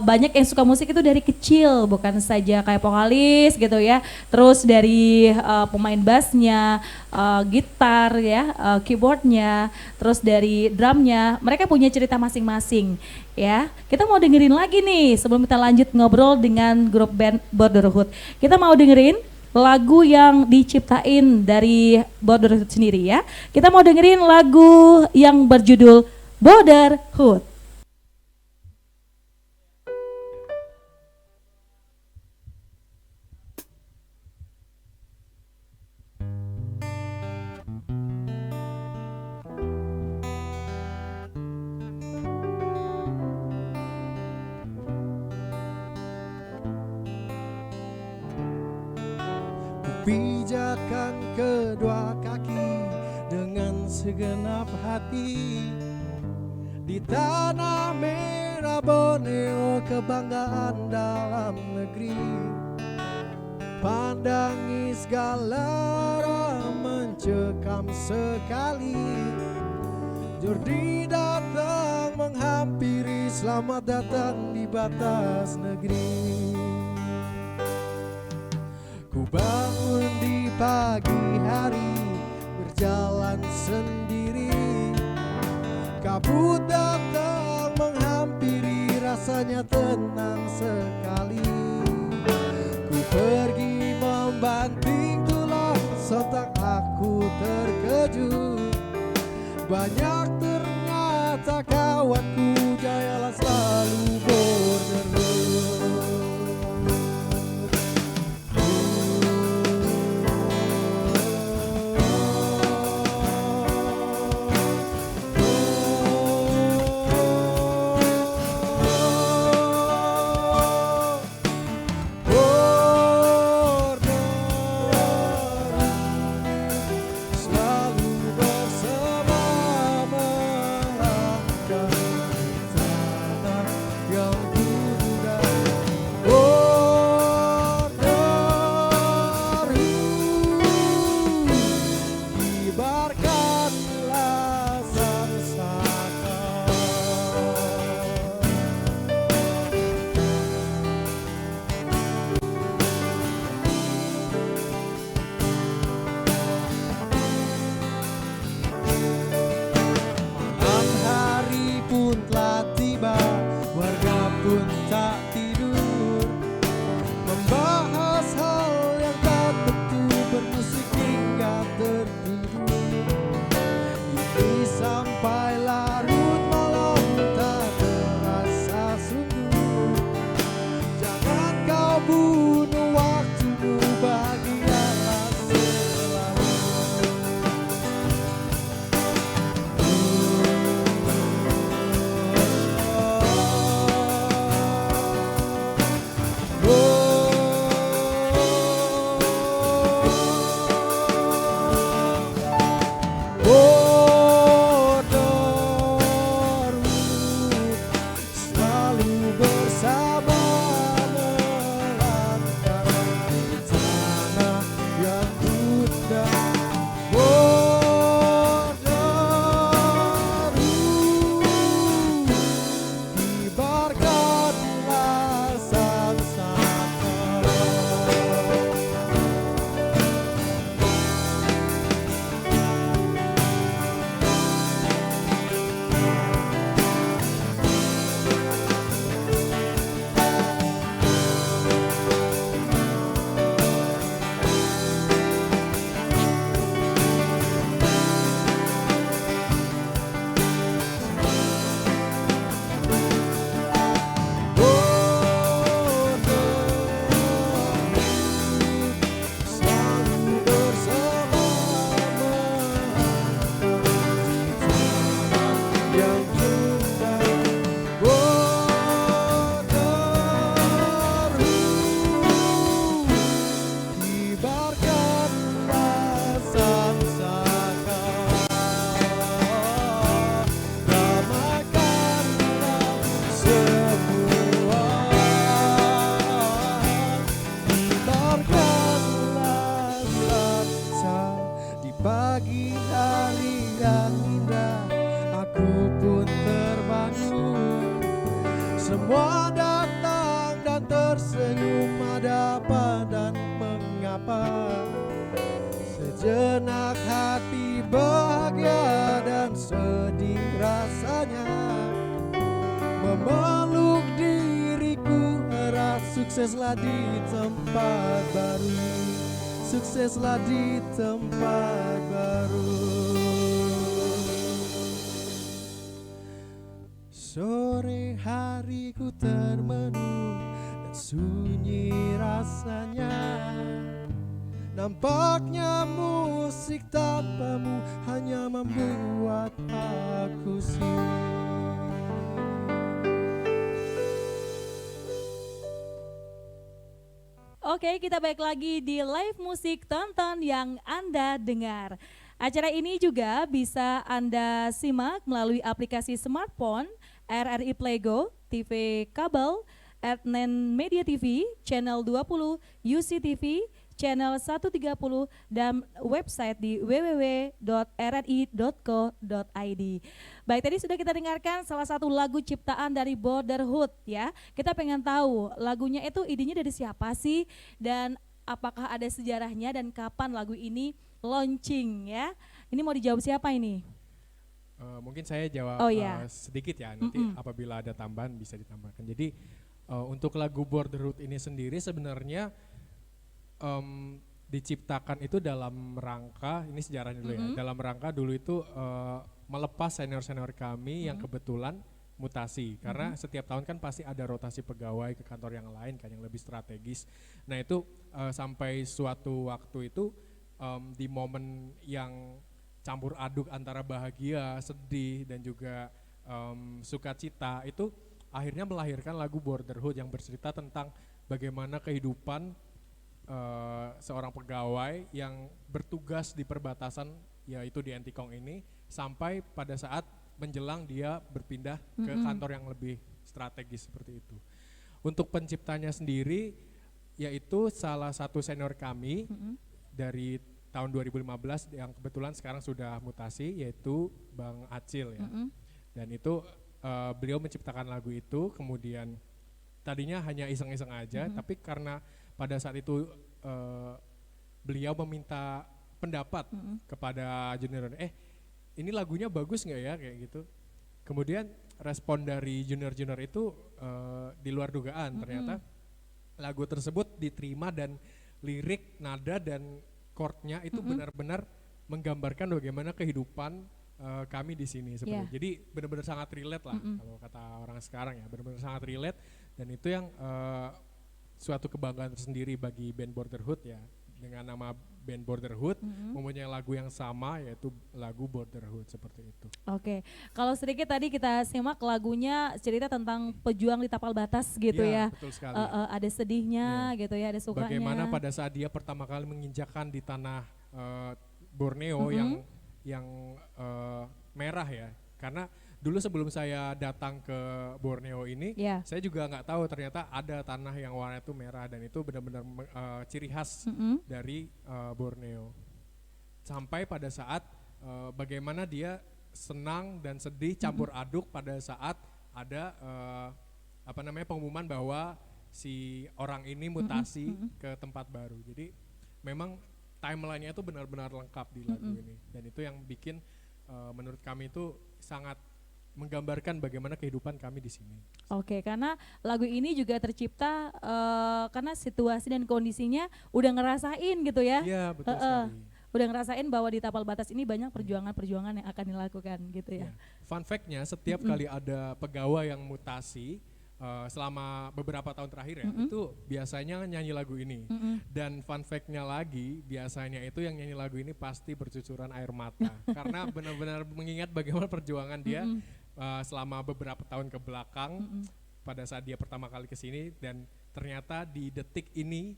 banyak yang suka musik itu dari kecil, bukan saja kayak vokalis gitu ya. Terus dari pemain bassnya, gitar ya, keyboardnya, terus dari drumnya, mereka punya cerita masing-masing ya. Kita mau dengerin lagi nih sebelum kita lanjut ngobrol dengan grup band Borderhood. Kita mau dengerin lagu yang diciptain dari Borderhood sendiri ya. Kita mau dengerin lagu yang berjudul Borderhood. Pijakan kedua kaki segenap hati di tanah merah Borneo, kebanggaan dalam negeri. Pandangi segala mencekam sekali. Jordi datang menghampiri, selamat datang di batas negeri. Ku bangun di pagi hari, berjalan sendiri. Kabut datang menghampiri, rasanya tenang sekali. Ku pergi membanting tulang, sontak aku terkejut. Banyak ternyata kawanku, jayalah selalu borderut. Semua datang dan tersenyum, ada apa dan mengapa. Sejenak hati bahagia dan sedih rasanya, memeluk diriku erat. Sukseslah di tempat baru, sukseslah di tempat baru. Sore hari ku termenung dan sunyi rasanya, nampaknya musik tanpamu hanya membuat aku sunyi. Oke, kita balik lagi di live musik tonton yang Anda dengar. Acara ini juga bisa Anda simak melalui aplikasi smartphone, RRI Playgo, TV kabel, Adnan Media TV, Channel 20, UCTV, Channel 130, dan website di www.rri.co.id. Baik, tadi sudah kita dengarkan salah satu lagu ciptaan dari Borderhood ya. Kita pengen tahu lagunya itu idenya dari siapa sih, dan apakah ada sejarahnya, dan kapan lagu ini launching ya. Ini mau dijawab siapa ini? Mungkin saya jawab sedikit ya, nanti apabila ada tambahan bisa ditambahkan. Jadi untuk lagu Borderhood ini sendiri sebenarnya diciptakan itu dalam rangka, ini sejarahnya dulu ya, dalam rangka dulu itu melepas senior-senior kami yang kebetulan mutasi, karena setiap tahun kan pasti ada rotasi pegawai ke kantor yang lain kan, yang lebih strategis. Nah itu sampai suatu waktu itu di momen yang campur aduk antara bahagia, sedih, dan juga sukacita, itu akhirnya melahirkan lagu Borderhood yang bercerita tentang bagaimana kehidupan seorang pegawai yang bertugas di perbatasan, yaitu di Entikong ini, sampai pada saat menjelang dia berpindah ke kantor yang lebih strategis seperti itu. Untuk penciptanya sendiri, yaitu salah satu senior kami dari tahun 2015 yang kebetulan sekarang sudah mutasi, yaitu Bang Acil ya. Dan itu beliau menciptakan lagu itu, kemudian tadinya hanya iseng-iseng aja, tapi karena pada saat itu beliau meminta pendapat kepada junior, ini lagunya bagus nggak ya, kayak gitu. Kemudian respon dari junior-junior itu di luar dugaan, ternyata lagu tersebut diterima dan lirik, nada, dan chordnya itu benar-benar menggambarkan bagaimana kehidupan kami di sini seperti itu. Jadi benar-benar sangat relate lah kalau kata orang sekarang ya, benar-benar sangat relate, dan itu yang suatu kebanggaan tersendiri bagi band Borderhood ya, dengan nama band Borderhood mempunyai lagu yang sama, yaitu lagu Borderhood seperti itu. Oke, kalau sedikit tadi kita simak lagunya cerita tentang pejuang di tapal batas gitu ya. Betul sekali. Ada sedihnya gitu ya, ada sukanya. Bagaimana pada saat dia pertama kali menginjakkan di tanah Borneo yang merah ya. Karena dulu sebelum saya datang ke Borneo ini, saya juga nggak tahu ternyata ada tanah yang warna itu merah, dan itu benar-benar ciri khas dari Borneo. Sampai pada saat bagaimana dia senang dan sedih campur aduk pada saat ada pengumuman bahwa si orang ini mutasi ke tempat baru. Jadi memang timelinenya itu benar-benar lengkap di lagu ini, dan itu yang bikin menurut kami itu sangat menggambarkan bagaimana kehidupan kami di sini. Oke, karena lagu ini juga tercipta karena situasi dan kondisinya udah ngerasain gitu ya. Iya, betul sekali. Udah ngerasain bahwa di tapal batas ini banyak perjuangan-perjuangan yang akan dilakukan gitu ya. Fun fact-nya, setiap kali ada pegawai yang mutasi selama beberapa tahun terakhir ya, itu biasanya nyanyi lagu ini. Dan fun fact-nya lagi, biasanya itu yang nyanyi lagu ini pasti bercucuran air mata karena benar-benar mengingat bagaimana perjuangan dia selama beberapa tahun ke belakang pada saat dia pertama kali ke sini, dan ternyata di detik ini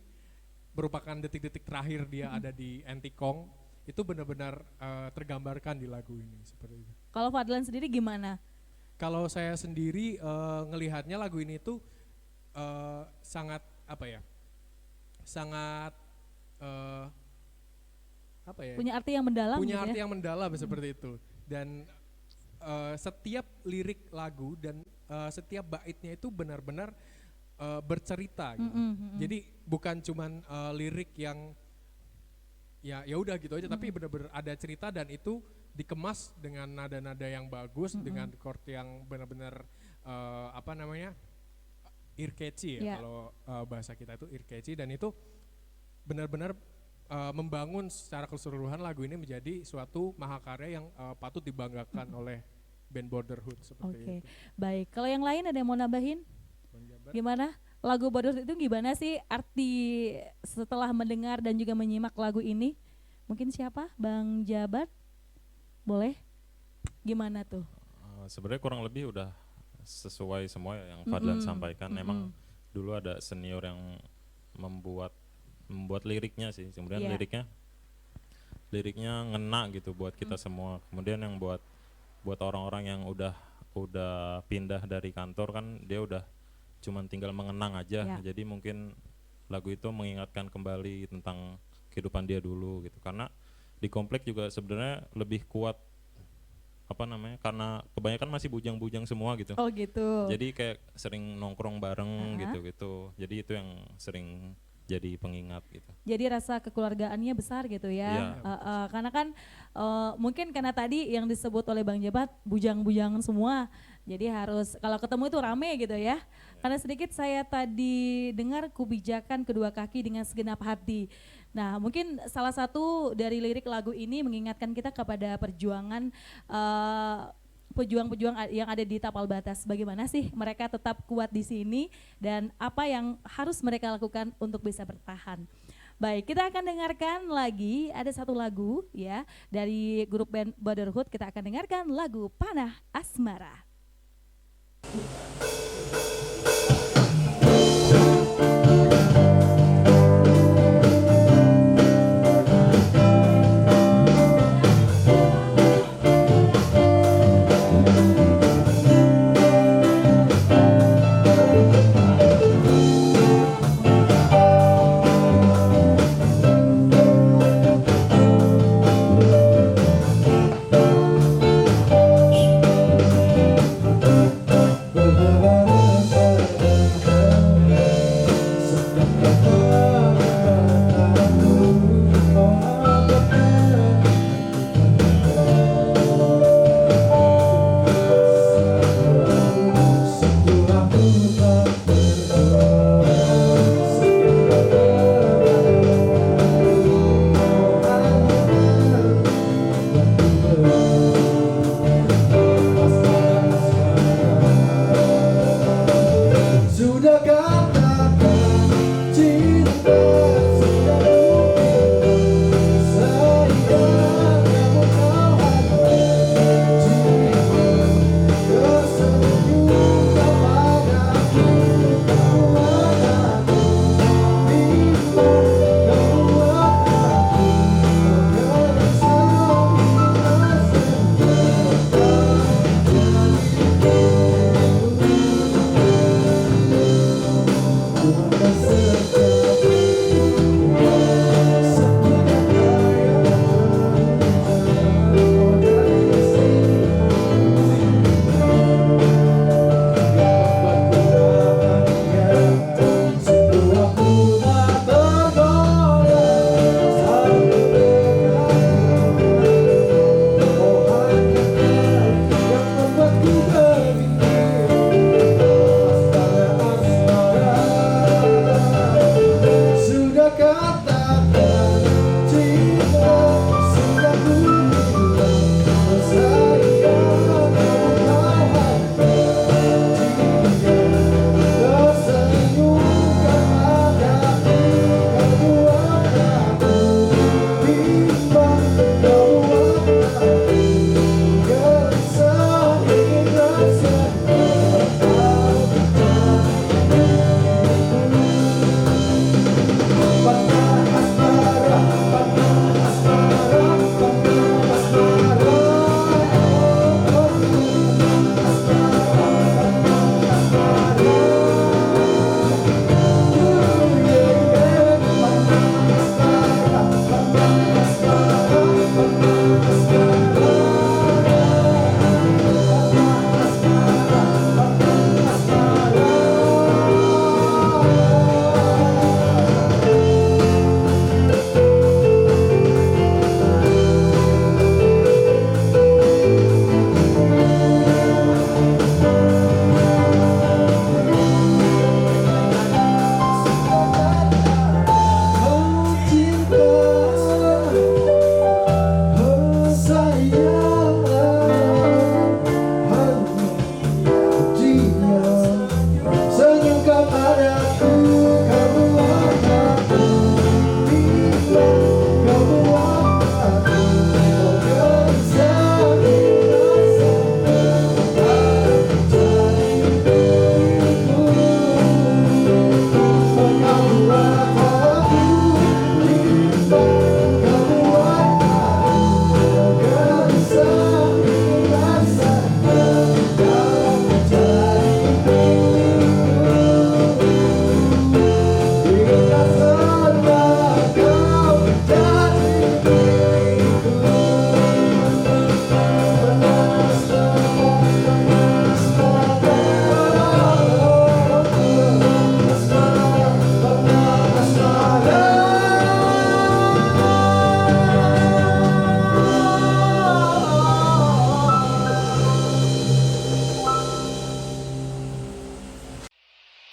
merupakan detik-detik terakhir dia ada di Entikong. Itu benar-benar tergambarkan di lagu ini seperti itu. Kalau Fadlan sendiri gimana? Kalau saya sendiri ngelihatnya lagu ini tuh sangat punya arti yang mendalam. Punya gitu arti yang mendalam seperti itu. Dan setiap lirik lagu dan setiap baitnya itu benar-benar bercerita. Gitu. Jadi bukan cuman lirik yang ya udah gitu aja, tapi benar-benar ada cerita, dan itu dikemas dengan nada-nada yang bagus, dengan chord yang benar-benar ear catchy ya, kalau bahasa kita itu ear catchy, dan itu benar-benar membangun secara keseluruhan lagu ini menjadi suatu mahakarya yang patut dibanggakan oleh band Borderhood seperti itu. Baik. Kalau yang lain ada yang mau nambahin? Gimana? Lagu Borderhood itu gimana sih arti setelah mendengar dan juga menyimak lagu ini? Mungkin siapa? Bang Jabar? Boleh? Gimana tuh? Sebenarnya kurang lebih udah sesuai semua yang Fadlan sampaikan. Memang dulu ada senior yang membuat liriknya sih. Kemudian liriknya liriknya ngena gitu buat kita semua. Kemudian yang buat orang-orang yang udah pindah dari kantor kan dia udah cuman tinggal mengenang aja. Jadi mungkin lagu itu mengingatkan kembali tentang kehidupan dia dulu gitu. Karena di komplek juga sebenarnya lebih kuat karena kebanyakan masih bujang-bujang semua gitu. Oh gitu. Jadi kayak sering nongkrong bareng gitu-gitu. Jadi itu yang sering jadi pengingat gitu. Jadi rasa kekeluargaannya besar gitu ya. Karena kan mungkin karena tadi yang disebut oleh Bang Jebat bujang-bujangan semua. Jadi harus kalau ketemu itu rame gitu ya. Karena sedikit saya tadi dengar kubijakan kedua kaki dengan segenap hati. Nah mungkin salah satu dari lirik lagu ini mengingatkan kita kepada perjuangan pejuang-pejuang yang ada di tapal batas. Bagaimana sih mereka tetap kuat di sini dan apa yang harus mereka lakukan untuk bisa bertahan. Baik, kita akan dengarkan lagi ada satu lagu ya dari grup band Brotherhood. Kita akan dengarkan lagu Panah Asmara. Beberapa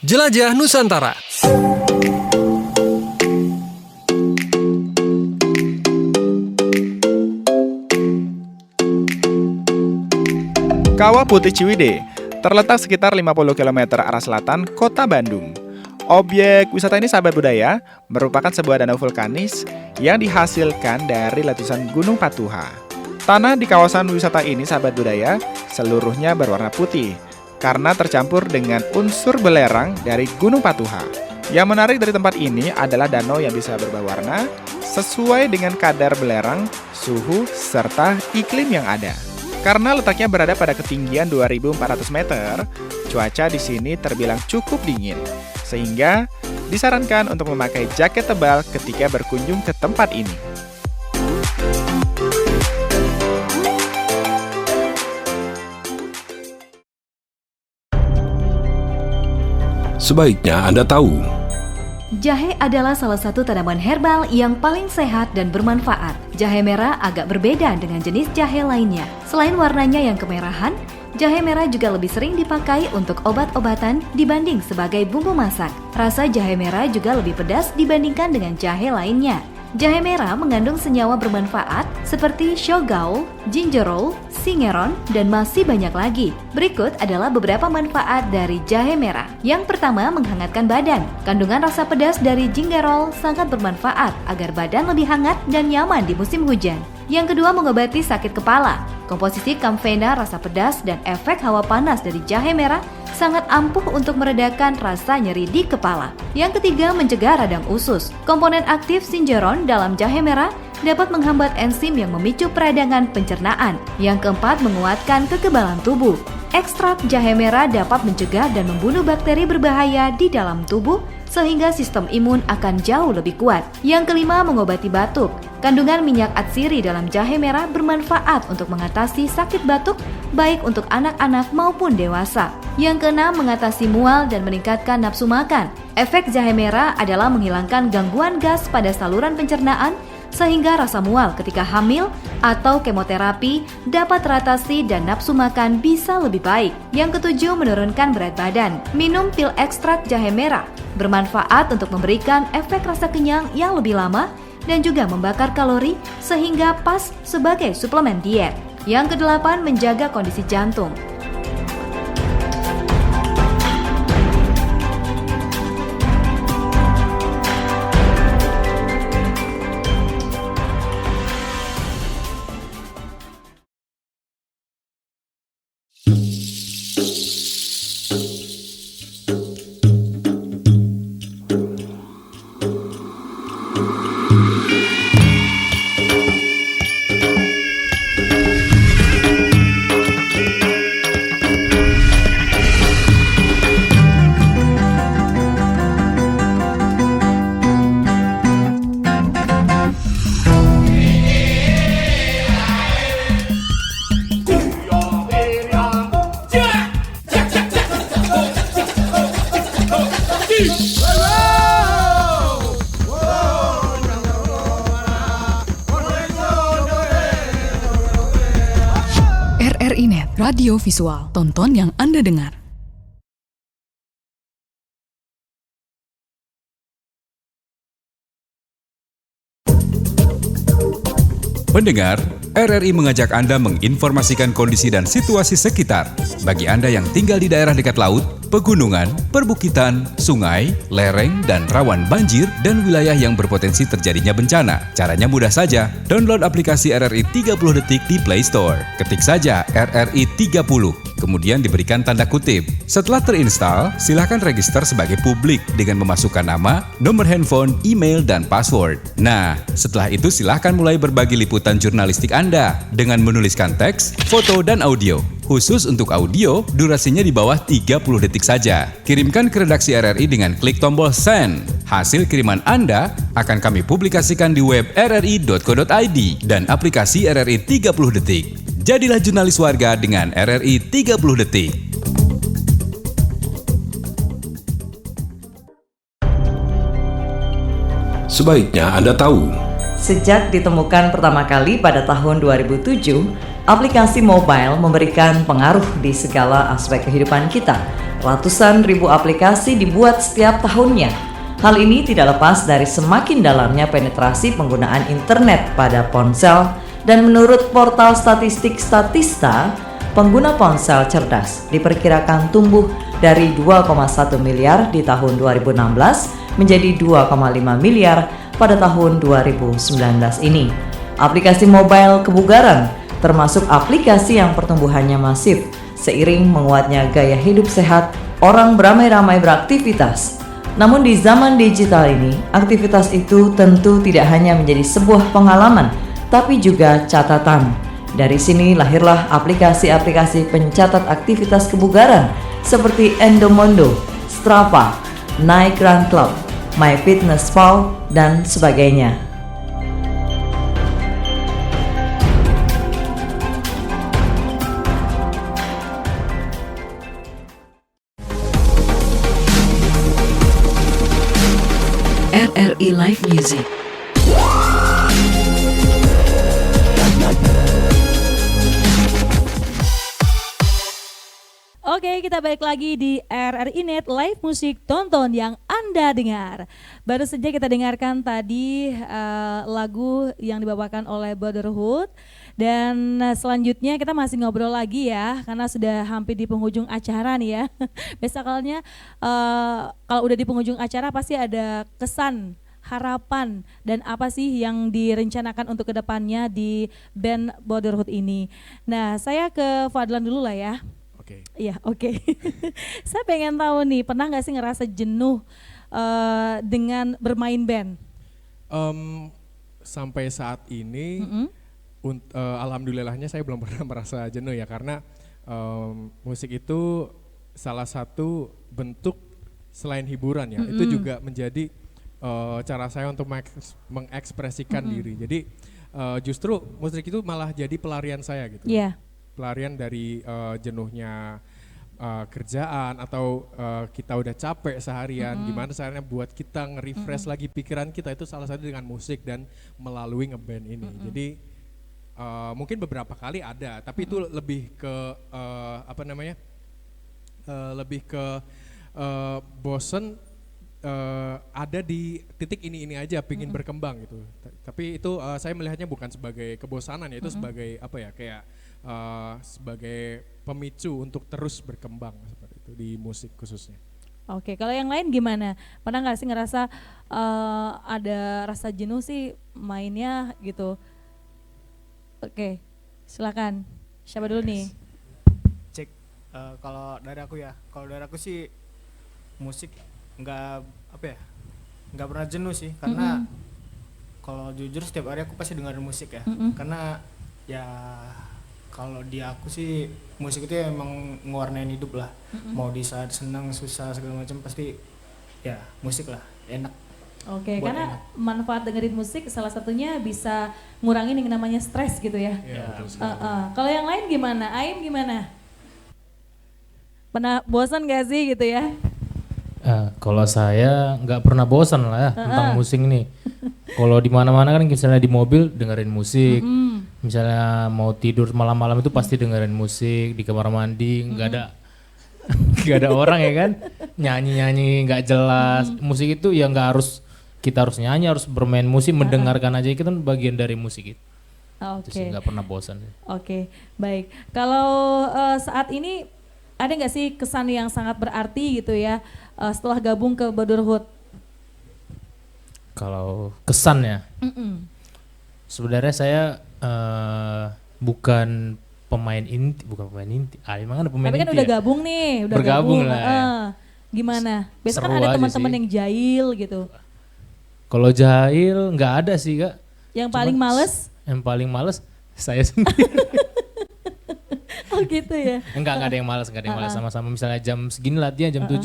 Jelajah Nusantara. Kawah Putih Ciwidey terletak sekitar 50 km arah selatan kota Bandung. Objek wisata ini, sahabat budaya, merupakan sebuah danau vulkanis yang dihasilkan dari letusan Gunung Patuha. Tanah di kawasan wisata ini, sahabat budaya, seluruhnya berwarna putih karena tercampur dengan unsur belerang dari Gunung Patuha. Yang menarik dari tempat ini adalah danau yang bisa berubah warna sesuai dengan kadar belerang, suhu, serta iklim yang ada. Karena letaknya berada pada ketinggian 2.400 meter, cuaca di sini terbilang cukup dingin, sehingga disarankan untuk memakai jaket tebal ketika berkunjung ke tempat ini. Sebaiknya Anda tahu. Jahe adalah salah satu tanaman herbal yang paling sehat dan bermanfaat. Jahe merah agak berbeda dengan jenis jahe lainnya. Selain warnanya yang kemerahan, jahe merah juga lebih sering dipakai untuk obat-obatan dibanding sebagai bumbu masak. Rasa jahe merah juga lebih pedas dibandingkan dengan jahe lainnya. Jahe merah mengandung senyawa bermanfaat seperti shogaol, gingerol, singeron, dan masih banyak lagi. Berikut adalah beberapa manfaat dari jahe merah. Yang pertama, menghangatkan badan. Kandungan rasa pedas dari gingerol sangat bermanfaat agar badan lebih hangat dan nyaman di musim hujan. Yang kedua, mengobati sakit kepala. Komposisi kamfena, rasa pedas, dan efek hawa panas dari jahe merah sangat ampuh untuk meredakan rasa nyeri di kepala. Yang ketiga, mencegah radang usus. Komponen aktif singeron dalam jahe merah dapat menghambat enzim yang memicu peradangan pencernaan. Yang keempat, menguatkan kekebalan tubuh. Ekstrak jahe merah dapat mencegah dan membunuh bakteri berbahaya di dalam tubuh sehingga sistem imun akan jauh lebih kuat. Yang kelima, mengobati batuk. Kandungan minyak atsiri dalam jahe merah bermanfaat untuk mengatasi sakit batuk baik untuk anak-anak maupun dewasa. Yang keenam, mengatasi mual dan meningkatkan nafsu makan. Efek jahe merah adalah menghilangkan gangguan gas pada saluran pencernaan sehingga rasa mual ketika hamil atau kemoterapi dapat teratasi dan nafsu makan bisa lebih baik. Yang ketujuh, menurunkan berat badan. Minum pil ekstrak jahe merah bermanfaat untuk memberikan efek rasa kenyang yang lebih lama dan juga membakar kalori sehingga pas sebagai suplemen diet. Yang kedelapan, menjaga kondisi jantung. RRI Net, radio visual, tonton yang Anda dengar. Pendengar, RRI mengajak Anda menginformasikan kondisi dan situasi sekitar. Bagi Anda yang tinggal di daerah dekat laut, pegunungan, perbukitan, sungai, lereng, dan rawan banjir, dan wilayah yang berpotensi terjadinya bencana. Caranya mudah saja, download aplikasi RRI 30 Detik di Play Store. Ketik saja RRI 30, kemudian diberikan tanda kutip. Setelah terinstall, silakan register sebagai publik dengan memasukkan nama, nomor handphone, email, dan password. Nah, setelah itu silakan mulai berbagi liputan jurnalistik Anda dengan menuliskan teks, foto, dan audio. Khusus untuk audio, durasinya di bawah 30 detik saja. Kirimkan ke redaksi RRI dengan klik tombol send. Hasil kiriman Anda akan kami publikasikan di web rri.co.id dan aplikasi RRI 30 Detik. Jadilah jurnalis warga dengan RRI 30 Detik. Sebaiknya Anda tahu. Sejak ditemukan pertama kali pada tahun 2007, Aplikasi mobile memberikan pengaruh di segala aspek kehidupan kita. Ratusan ribu aplikasi dibuat setiap tahunnya. Hal ini tidak lepas dari semakin dalamnya penetrasi penggunaan internet pada ponsel, dan menurut portal statistik Statista, pengguna ponsel cerdas diperkirakan tumbuh dari 2,1 miliar di tahun 2016 menjadi 2,5 miliar pada tahun 2019 ini. Aplikasi mobile kebugaran termasuk aplikasi yang pertumbuhannya masif seiring menguatnya gaya hidup sehat, orang beramai-ramai beraktivitas. Namun di zaman digital ini, aktivitas itu tentu tidak hanya menjadi sebuah pengalaman, tapi juga catatan. Dari sini lahirlah aplikasi-aplikasi pencatat aktivitas kebugaran seperti Endomondo, Strava, Nike Run Club, MyFitnessPal, dan sebagainya. RRI Live Music. Oke, kita balik lagi di RRI Net Live Musik Tonton yang Anda dengar. Baru saja kita dengarkan tadi lagu yang dibawakan oleh Brotherhood. Dan selanjutnya kita masih ngobrol lagi ya, karena sudah hampir di penghujung acara nih ya. Biasanya kalau udah di penghujung acara pasti ada kesan, harapan, dan apa sih yang direncanakan untuk kedepannya di band Brotherhood ini. Nah, saya ke Fadlan dulu lah ya. Oke. Iya, oke. Saya pengen tahu nih, pernah nggak sih ngerasa jenuh dengan bermain band? Sampai saat ini, alhamdulillahnya saya belum pernah merasa jenuh ya, karena musik itu salah satu bentuk selain hiburan ya, itu juga menjadi cara saya untuk mengekspresikan diri. Jadi justru musik itu malah jadi pelarian saya gitu. Yeah. Pelarian dari jenuhnya kerjaan atau kita udah capek seharian, gimana caranya buat kita nge-refresh lagi pikiran kita, itu salah satu dengan musik dan melalui ngeband ini. Jadi mungkin beberapa kali ada, tapi itu lebih ke lebih ke bosen, ada di titik ini aja, pingin berkembang gitu. Tapi itu saya melihatnya bukan sebagai kebosanan ya, itu sebagai apa ya, kayak sebagai pemicu untuk terus berkembang seperti itu di musik khususnya. Oke, kalau yang lain gimana? Pernah nggak sih ngerasa ada rasa jenuh sih mainnya gitu? Oke, silakan. Siapa dulu nih? Cek. Kalau dari aku sih musik nggak pernah jenuh sih, karena kalau jujur setiap hari aku pasti dengerin musik ya. Karena ya kalau di aku sih musik itu emang ngewarnain hidup lah. Mau di saat senang, susah, segala macam pasti ya musik lah, enak. Oke, karena manfaat dengerin musik salah satunya bisa ngurangin yang namanya stres gitu ya. Kalau yang lain gimana? Aim gimana? Pernah bosan gak sih gitu ya? Kalau saya nggak pernah bosan lah ya tentang musik ini. Kalau di mana-mana kan misalnya di mobil dengerin musik, misalnya mau tidur malam-malam itu pasti dengerin musik, di kamar mandi nggak ada orang ya kan, nyanyi nggak jelas. Musik itu ya kita harus nyanyi, harus bermain musik, mendengarkan aja itu kan bagian dari musik itu. Oke. Nggak pernah bosan. Oke, baik. Kalau saat ini ada nggak sih kesan yang sangat berarti gitu ya setelah gabung ke Brotherhood? Kalau kesannya, sebenarnya saya bukan pemain inti. Emang ada pemain inti. Tapi kan udah gabung nih, udah bergabung gabung. lah. Gimana? Biasanya kan Seru ada aja teman-teman sih. yang jahil gitu. Kalau jahil nggak ada sih Kak. Yang paling males? Yang paling males saya sendiri. Oh gitu ya? Enggak ada yang malas, sama-sama. Misalnya jam segini latihan jam 7,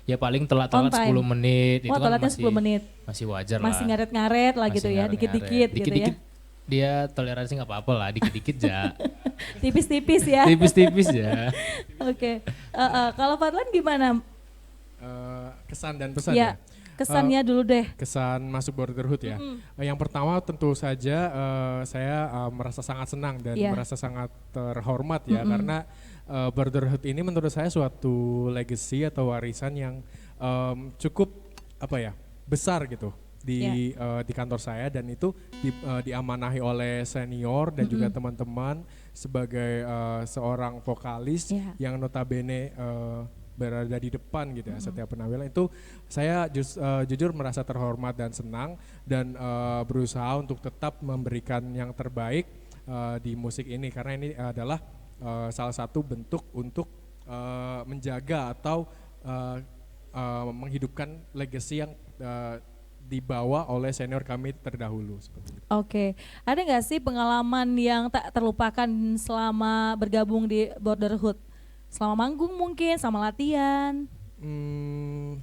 ya paling telat 10 menit. Itu kan telatnya 10 menit. Masih wajar lah. Masih ngaret-ngaret lah gitu ya, dikit-dikit gitu ya. Dia toleransi nggak apa-apa lah, dikit-dikit ya. Tipis-tipis ya. Tipis-tipis ya. Oke. Kalau Fadlan gimana? Kesan dan pesan ya. Kesannya dulu deh. Kesan masuk Brotherhood ya. Yang pertama tentu saja saya merasa sangat senang dan merasa sangat terhormat ya, karena Brotherhood ini menurut saya suatu legacy atau warisan yang cukup besar gitu di kantor saya, dan itu diamanahi oleh senior dan juga teman-teman sebagai seorang vokalis yang notabene berada di depan gitu ya setiap penampilan. Itu saya jujur merasa terhormat dan senang, dan berusaha untuk tetap memberikan yang terbaik di musik ini, karena ini adalah salah satu bentuk untuk menjaga atau menghidupkan legacy yang dibawa oleh senior kami terdahulu. Oke, ada nggak sih pengalaman yang tak terlupakan selama bergabung di Brotherhood? Selama manggung mungkin, sama latihan.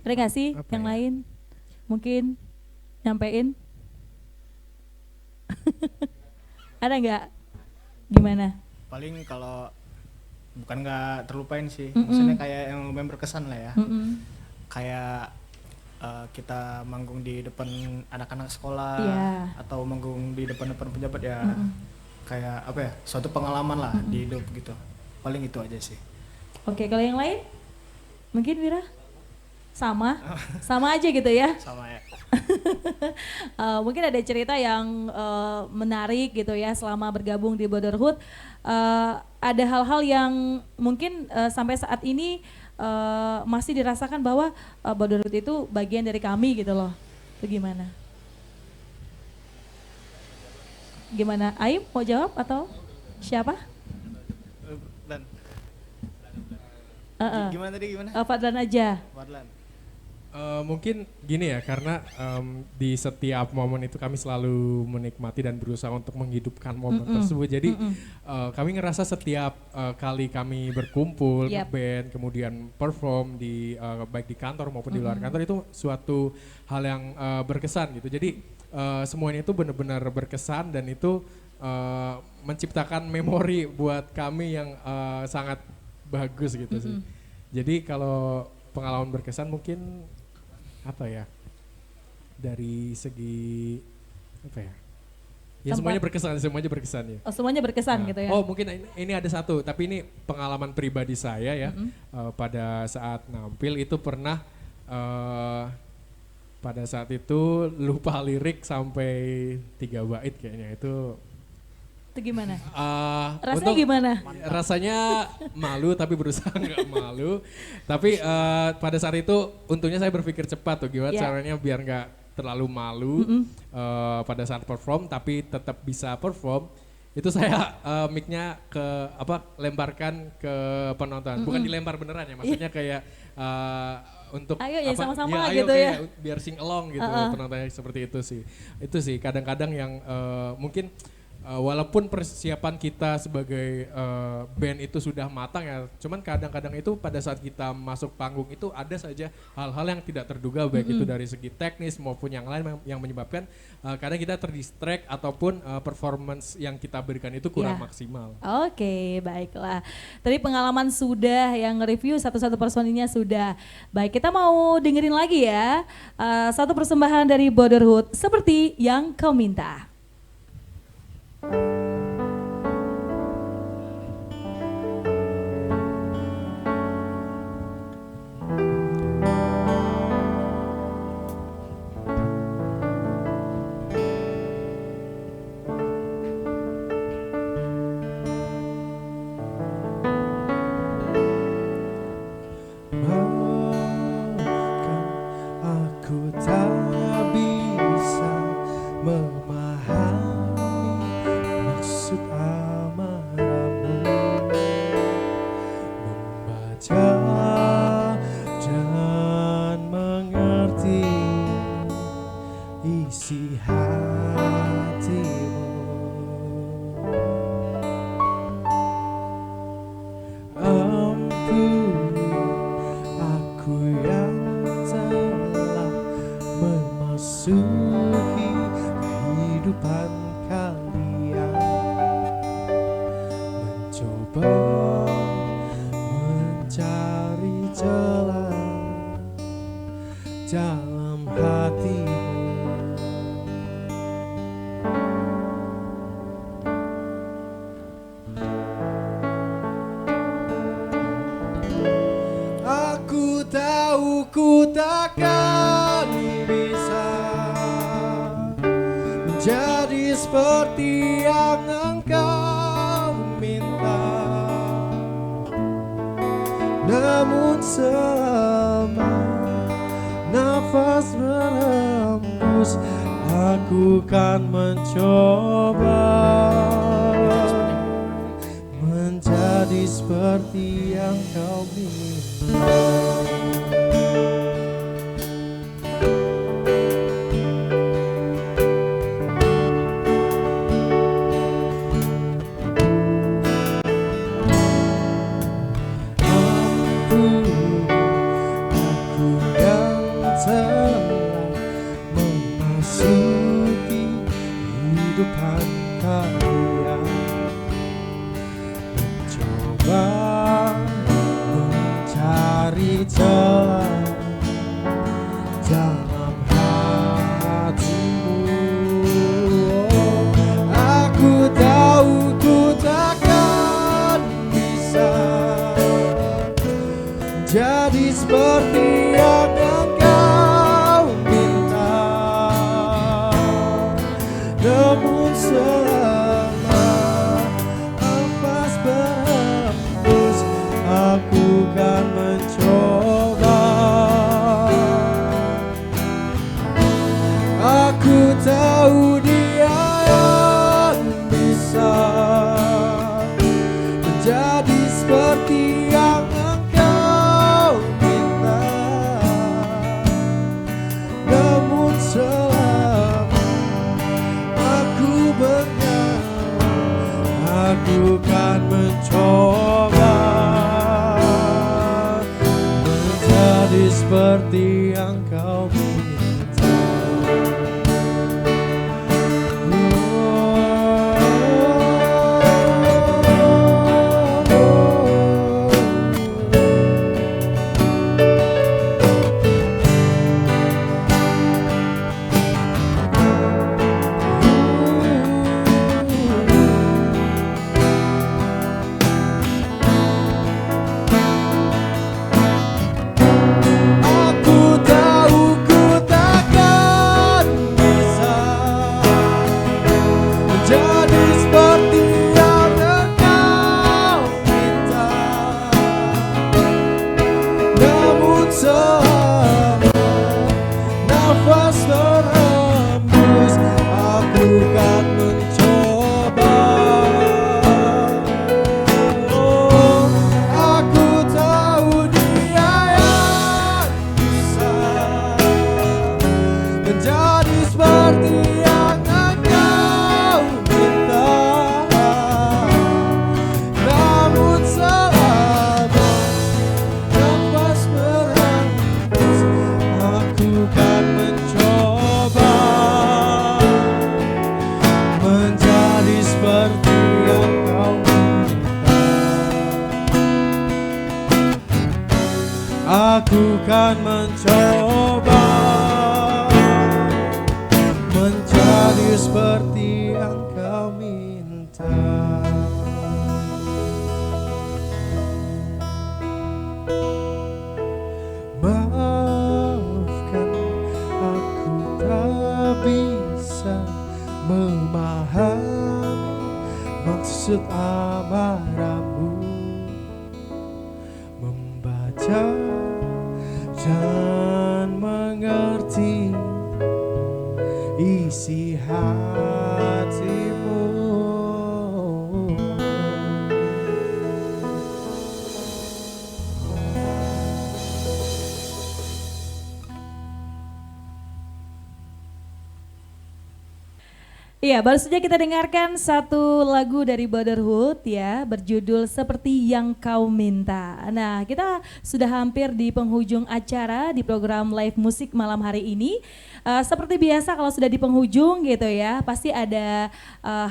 Ada nggak sih yang lain? Mungkin nyampein? Ada nggak? Gimana? Paling kalau bukan nggak terlupain sih, maksudnya kayak yang lumayan berkesan lah ya. Kayak kita manggung di depan anak-anak sekolah atau manggung di depan-depan pejabat ya, kayak suatu pengalaman lah di hidup gitu. Paling itu aja sih. Oke, kalau yang lain? Mungkin Wira? Sama aja gitu ya? Sama ya. Mungkin ada cerita yang menarik gitu ya selama bergabung di Brotherhood. Ada hal-hal yang mungkin sampai saat ini masih dirasakan bahwa Brotherhood itu bagian dari kami gitu loh. Itu gimana? Gimana? Aim mau jawab atau siapa? Gimana tadi gimana? Fadlan aja. Fadlan. Mungkin gini ya, karena di setiap momen itu kami selalu menikmati dan berusaha untuk menghidupkan momen tersebut. Jadi kami ngerasa setiap kali kami berkumpul, band, kemudian perform di baik di kantor maupun di luar kantor, itu suatu hal yang berkesan gitu. Jadi semuanya itu benar-benar berkesan, dan itu menciptakan memori buat kami yang sangat bagus gitu sih. Jadi kalau pengalaman berkesan mungkin dari segi ya semuanya berkesan ya. Oh, semuanya berkesan gitu ya. Oh, mungkin ini ada satu, tapi ini pengalaman pribadi saya ya. Pada saat nampil itu pernah pada saat itu lupa lirik sampai 3 bait kayaknya. Itu gimana? Rasanya gimana? Rasanya malu, tapi berusaha nggak malu. Tapi pada saat itu untungnya saya berpikir cepat tuh gimana caranya biar nggak terlalu malu pada saat perform, tapi tetap bisa perform. Itu saya mic-nya lemparkan ke penonton. Bukan dilempar beneran ya, maksudnya kayak untuk ayo ya sama-sama gitu ya. Biar sing along gitu penontonnya, seperti itu sih. Itu sih kadang-kadang yang mungkin walaupun persiapan kita sebagai band itu sudah matang ya, cuman kadang-kadang itu pada saat kita masuk panggung itu ada saja hal-hal yang tidak terduga, baik itu dari segi teknis maupun yang lain yang menyebabkan kadang kita terdistract ataupun performance yang kita berikan itu kurang maksimal. Oke, baiklah. Tadi pengalaman sudah, yang review satu-satu personilnya sudah. Baik, kita mau dengerin lagi ya satu persembahan dari Brotherhood, Seperti Yang Kau Minta. Aku tak bisa memahami maksud amarahmu, membaca dan mengerti isi hatimu. Ampuni aku yang telah memasuki kehidupan kalian, mencoba mencari celah dalam hatimu. Aku tahu ku takkan bisa menjadi seperti yang engkau minta, namun selama nafas berhembus aku kan mencoba menjadi seperti yang kau minta. Jadi seperti yang engkau minta, namun selama nafas berhembus aku kan mencoba. Aku tahu Dia yang bisa menjadi seperti yang aku kan mencoba menjadi seperti yang kau minta. Aku kan mencoba menjadi seperti yang kau minta. Maafkan aku tak bisa memahami maksud amarahmu, membaca dan mengerti isi hatimu. Iya, baru saja kita dengarkan satu lagu dari Brotherhood ya, berjudul Seperti Yang Kau Minta. Nah, kita sudah hampir di penghujung acara di program live musik malam hari ini. Seperti biasa kalau sudah di penghujung gitu ya, pasti ada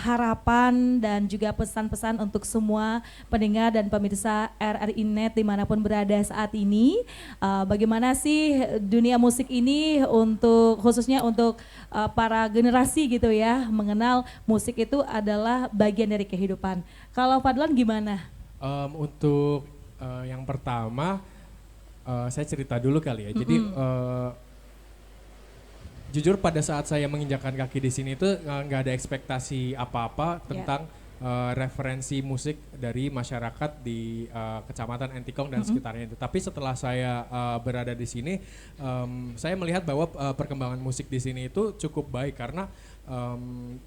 harapan dan juga pesan-pesan untuk semua pendengar dan pemirsa RRI Net dimanapun berada saat ini. Bagaimana sih dunia musik ini untuk khususnya untuk para generasi gitu ya, mengenal musik itu adalah bagian dari kehidupan. Kalau Fadlan gimana? Untuk yang pertama, saya cerita dulu kali ya. Jadi jujur pada saat saya menginjakan kaki di sini itu nggak ada ekspektasi apa-apa tentang referensi musik dari masyarakat di Kecamatan Entikong dan sekitarnya itu. Tapi setelah saya berada di sini, saya melihat bahwa perkembangan musik di sini itu cukup baik karena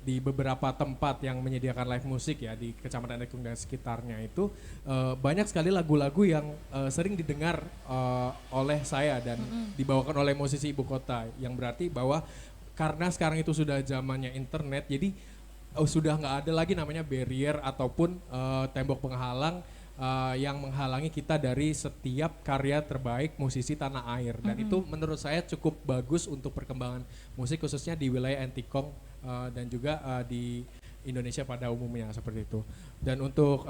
di beberapa tempat yang menyediakan live musik ya di Kecamatan Entikong dan sekitarnya itu banyak sekali lagu-lagu yang sering didengar oleh saya dan dibawakan oleh musisi ibu kota, yang berarti bahwa karena sekarang itu sudah zamannya internet, jadi sudah nggak ada lagi namanya barrier ataupun tembok penghalang yang menghalangi kita dari setiap karya terbaik musisi tanah air, dan itu menurut saya cukup bagus untuk perkembangan musik khususnya di wilayah Entikong dan juga di Indonesia pada umumnya seperti itu. Dan untuk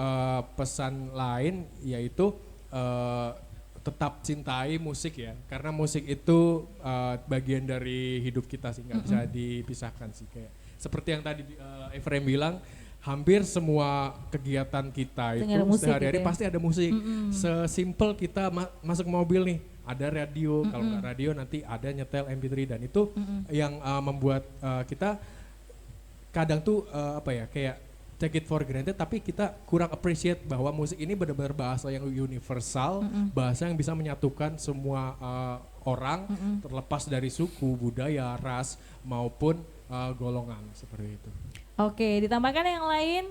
pesan lain yaitu tetap cintai musik ya, karena musik itu bagian dari hidup kita sih, nggak bisa dipisahkan sih. Kayak seperti yang tadi Efrem bilang, hampir semua kegiatan kita itu sehari-hari gitu ya? Pasti ada musik. Sesimpel kita masuk mobil nih, ada radio, kalau nggak radio nanti ada nyetel MP3, dan itu yang membuat kita kadang tuh kayak take it for granted, tapi kita kurang appreciate bahwa musik ini benar-benar bahasa yang universal, bahasa yang bisa menyatukan semua orang terlepas dari suku, budaya, ras maupun golongan seperti itu. Oke, ditambahkan yang lain,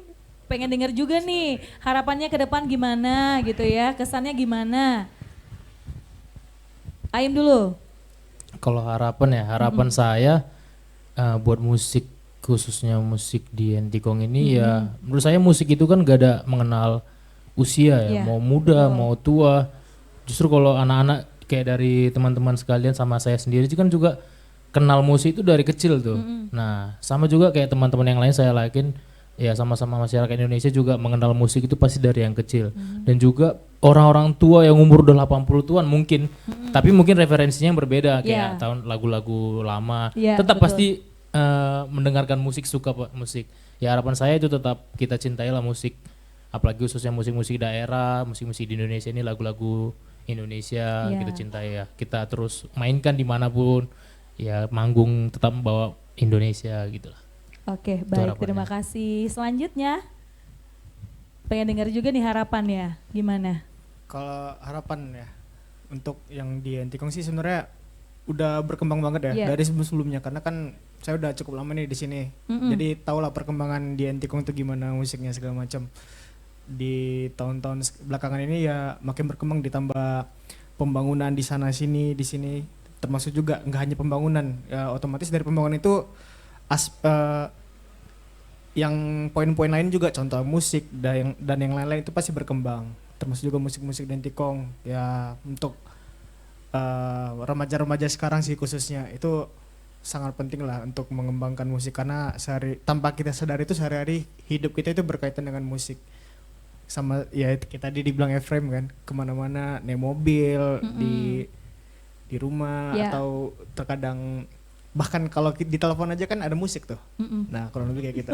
pengen denger juga nih harapannya ke depan gimana gitu ya, kesannya gimana? Aim dulu. Kalau harapan saya buat musik, khususnya musik di Entikong ini ya, menurut saya musik itu kan gak ada mengenal usia ya, mau muda, mau tua. Justru kalau anak-anak kayak dari teman-teman sekalian sama saya sendiri kan juga kenal musik itu dari kecil tuh. Nah, sama juga kayak teman-teman yang lain, saya yakin ya sama-sama masyarakat Indonesia juga mengenal musik itu pasti dari yang kecil. Dan juga orang-orang tua yang umur udah 80-an mungkin, tapi mungkin referensinya yang berbeda kayak tahun lagu-lagu lama. Tetap pasti mendengarkan musik, suka musik. Ya harapan saya itu tetap kita cintailah musik, apalagi khususnya musik-musik daerah, musik-musik di Indonesia ini, lagu-lagu Indonesia kita cintai ya. Kita terus mainkan dimanapun. Ya manggung tetap membawa Indonesia gitulah. Oke, baik, terima kasih. Selanjutnya pengen dengar juga nih harapannya gimana? Kalau harapan ya untuk yang di Entikong sih sebenarnya udah berkembang banget ya dari sebelum-sebelumnya, karena kan saya udah cukup lama nih di sini. Jadi tahulah perkembangan di Entikong itu gimana musiknya segala macam. Di tahun-tahun belakangan ini ya makin berkembang, ditambah pembangunan di sana sini, di sini. Termasuk juga nggak hanya pembangunan, ya otomatis dari pembangunan itu yang poin-poin lain juga, contoh musik dan yang lain-lain itu pasti berkembang, termasuk juga musik-musik Entikong ya. Untuk remaja-remaja sekarang sih khususnya itu sangat penting lah untuk mengembangkan musik, karena tanpa kita sadari itu sehari-hari hidup kita itu berkaitan dengan musik. Sama ya kita tadi dibilang Efrem kan, kemana-mana naik mobil, di rumah atau terkadang bahkan kalau di telepon aja kan ada musik tuh. Nah kurang lebih kayak gitu.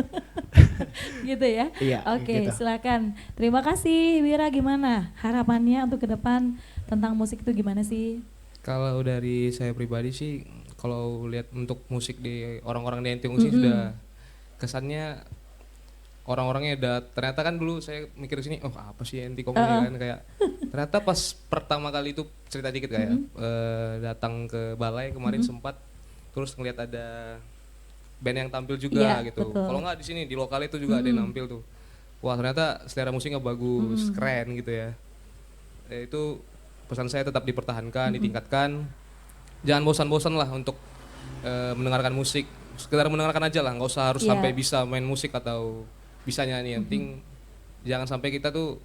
Gitu ya? Iya. Oke, gitu. silakan. Terima kasih Wira, gimana harapannya untuk ke depan tentang musik itu gimana sih? Kalau dari saya pribadi sih, kalau lihat untuk musik di orang-orang di Entikong sih sudah kesannya orang-orangnya udah, ternyata kan dulu saya mikir di sini, oh apa sih Entikong ini kan, kayak ternyata pas pertama kali itu cerita dikit kayak datang ke balai kemarin sempat, terus ngeliat ada band yang tampil juga gitu. Kalau nggak di sini di lokal itu juga ada yang nampil tuh. Wah ternyata selera musiknya bagus, keren gitu ya. Itu pesan saya tetap dipertahankan, ditingkatkan. Jangan bosan-bosan lah untuk mendengarkan musik. sekedar mendengarkan aja lah, nggak usah harus Iya. sampai bisa main musik atau bisa nyanyi. Yang penting jangan sampai kita tuh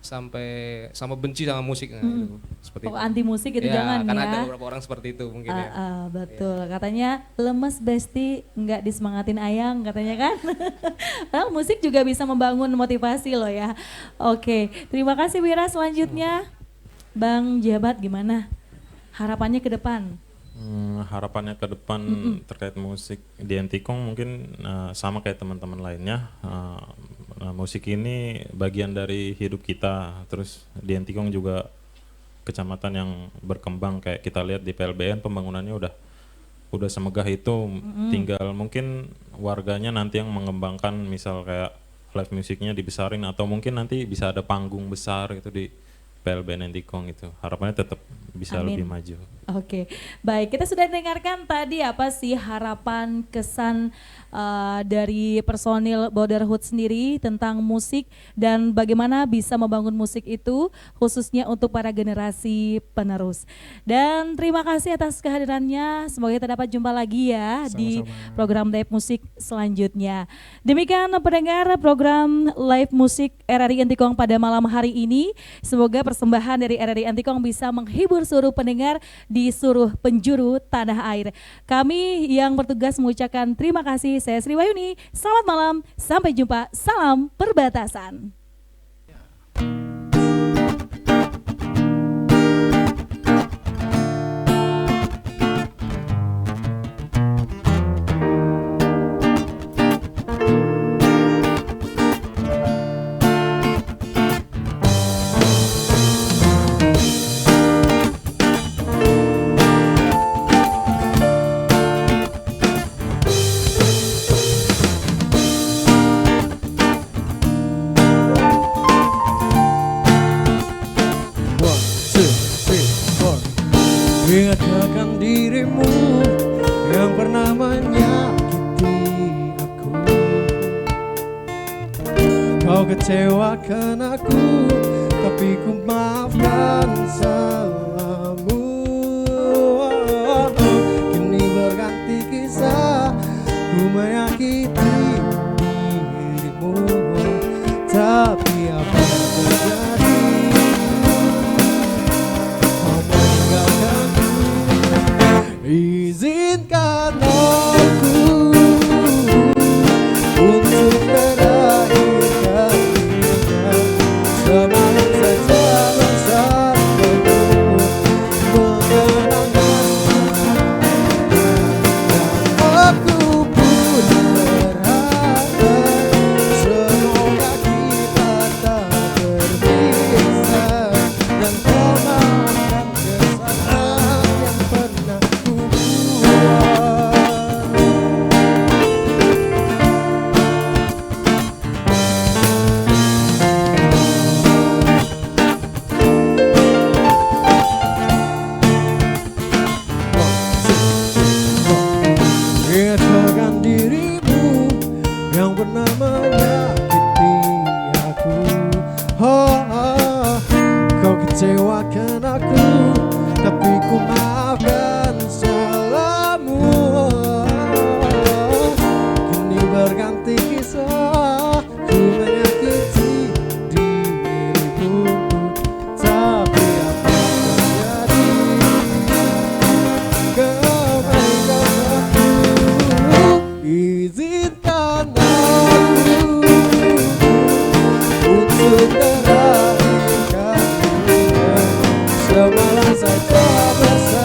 sampai sama benci sama musik, nah, gitu. Seperti itu. Anti musik itu Ya, jangan kan ya. ada beberapa orang seperti itu mungkin ya. Betul, katanya lemes besti nggak disemangatin ayang katanya kan. Padahal musik juga bisa membangun motivasi loh ya. Oke, terima kasih Wira. Selanjutnya Bang Jabat gimana harapannya ke depan? Harapannya ke depan terkait musik di Antikong mungkin sama kayak teman-teman lainnya. Musik ini bagian dari hidup kita. Terus di Antikong juga kecamatan yang berkembang, kayak kita lihat di PLBN pembangunannya udah semegah itu. Tinggal mungkin warganya nanti yang mengembangkan, misal kayak live musiknya dibesarin atau mungkin nanti bisa ada panggung besar gitu di PLBN Antikong itu. Harapannya tetap bisa Amin. lebih maju. Oke, baik, kita sudah dengarkan tadi apa sih harapan kesan dari personil Brotherhood sendiri tentang musik dan bagaimana bisa membangun musik itu khususnya untuk para generasi penerus. Dan terima kasih atas kehadirannya, semoga kita dapat jumpa lagi ya di program live musik selanjutnya. Demikian pendengar program live musik RRI Antikong pada malam hari ini. Semoga persembahan dari RRI Antikong bisa menghibur seluruh pendengar di seluruh penjuru tanah air. Kami yang bertugas mengucapkan terima kasih. Saya Sri Wahyuni, selamat malam, sampai jumpa, salam perbatasan. Ingatkan dirimu yang pernah menyakiti aku. Kau kecewakan aku, tapi ku maafkan salahmu. Kini berganti kisah, ku menyakiti dirimu. Tapi apa yang terjadi? Kau meninggalkanku. Izinkan aku untuk terakhir kalinya, semalam saja bersamamu, mengenangkan. Dan aku pun berharap semoga kita tak terpisah, dan kau maafkan kesalahan yang pernah ku buat. Ingatkan dirimu yang pernah menyakiti aku. Kau kecewakan aku, tapi ku maafkan salahmu. Kini berganti kisah, ku menyakiti dirimu. Tapi apa yang terjadi? Kau meninggalkanku. Izinkan aku untuk terakhir kalinya, semalam saja bersama.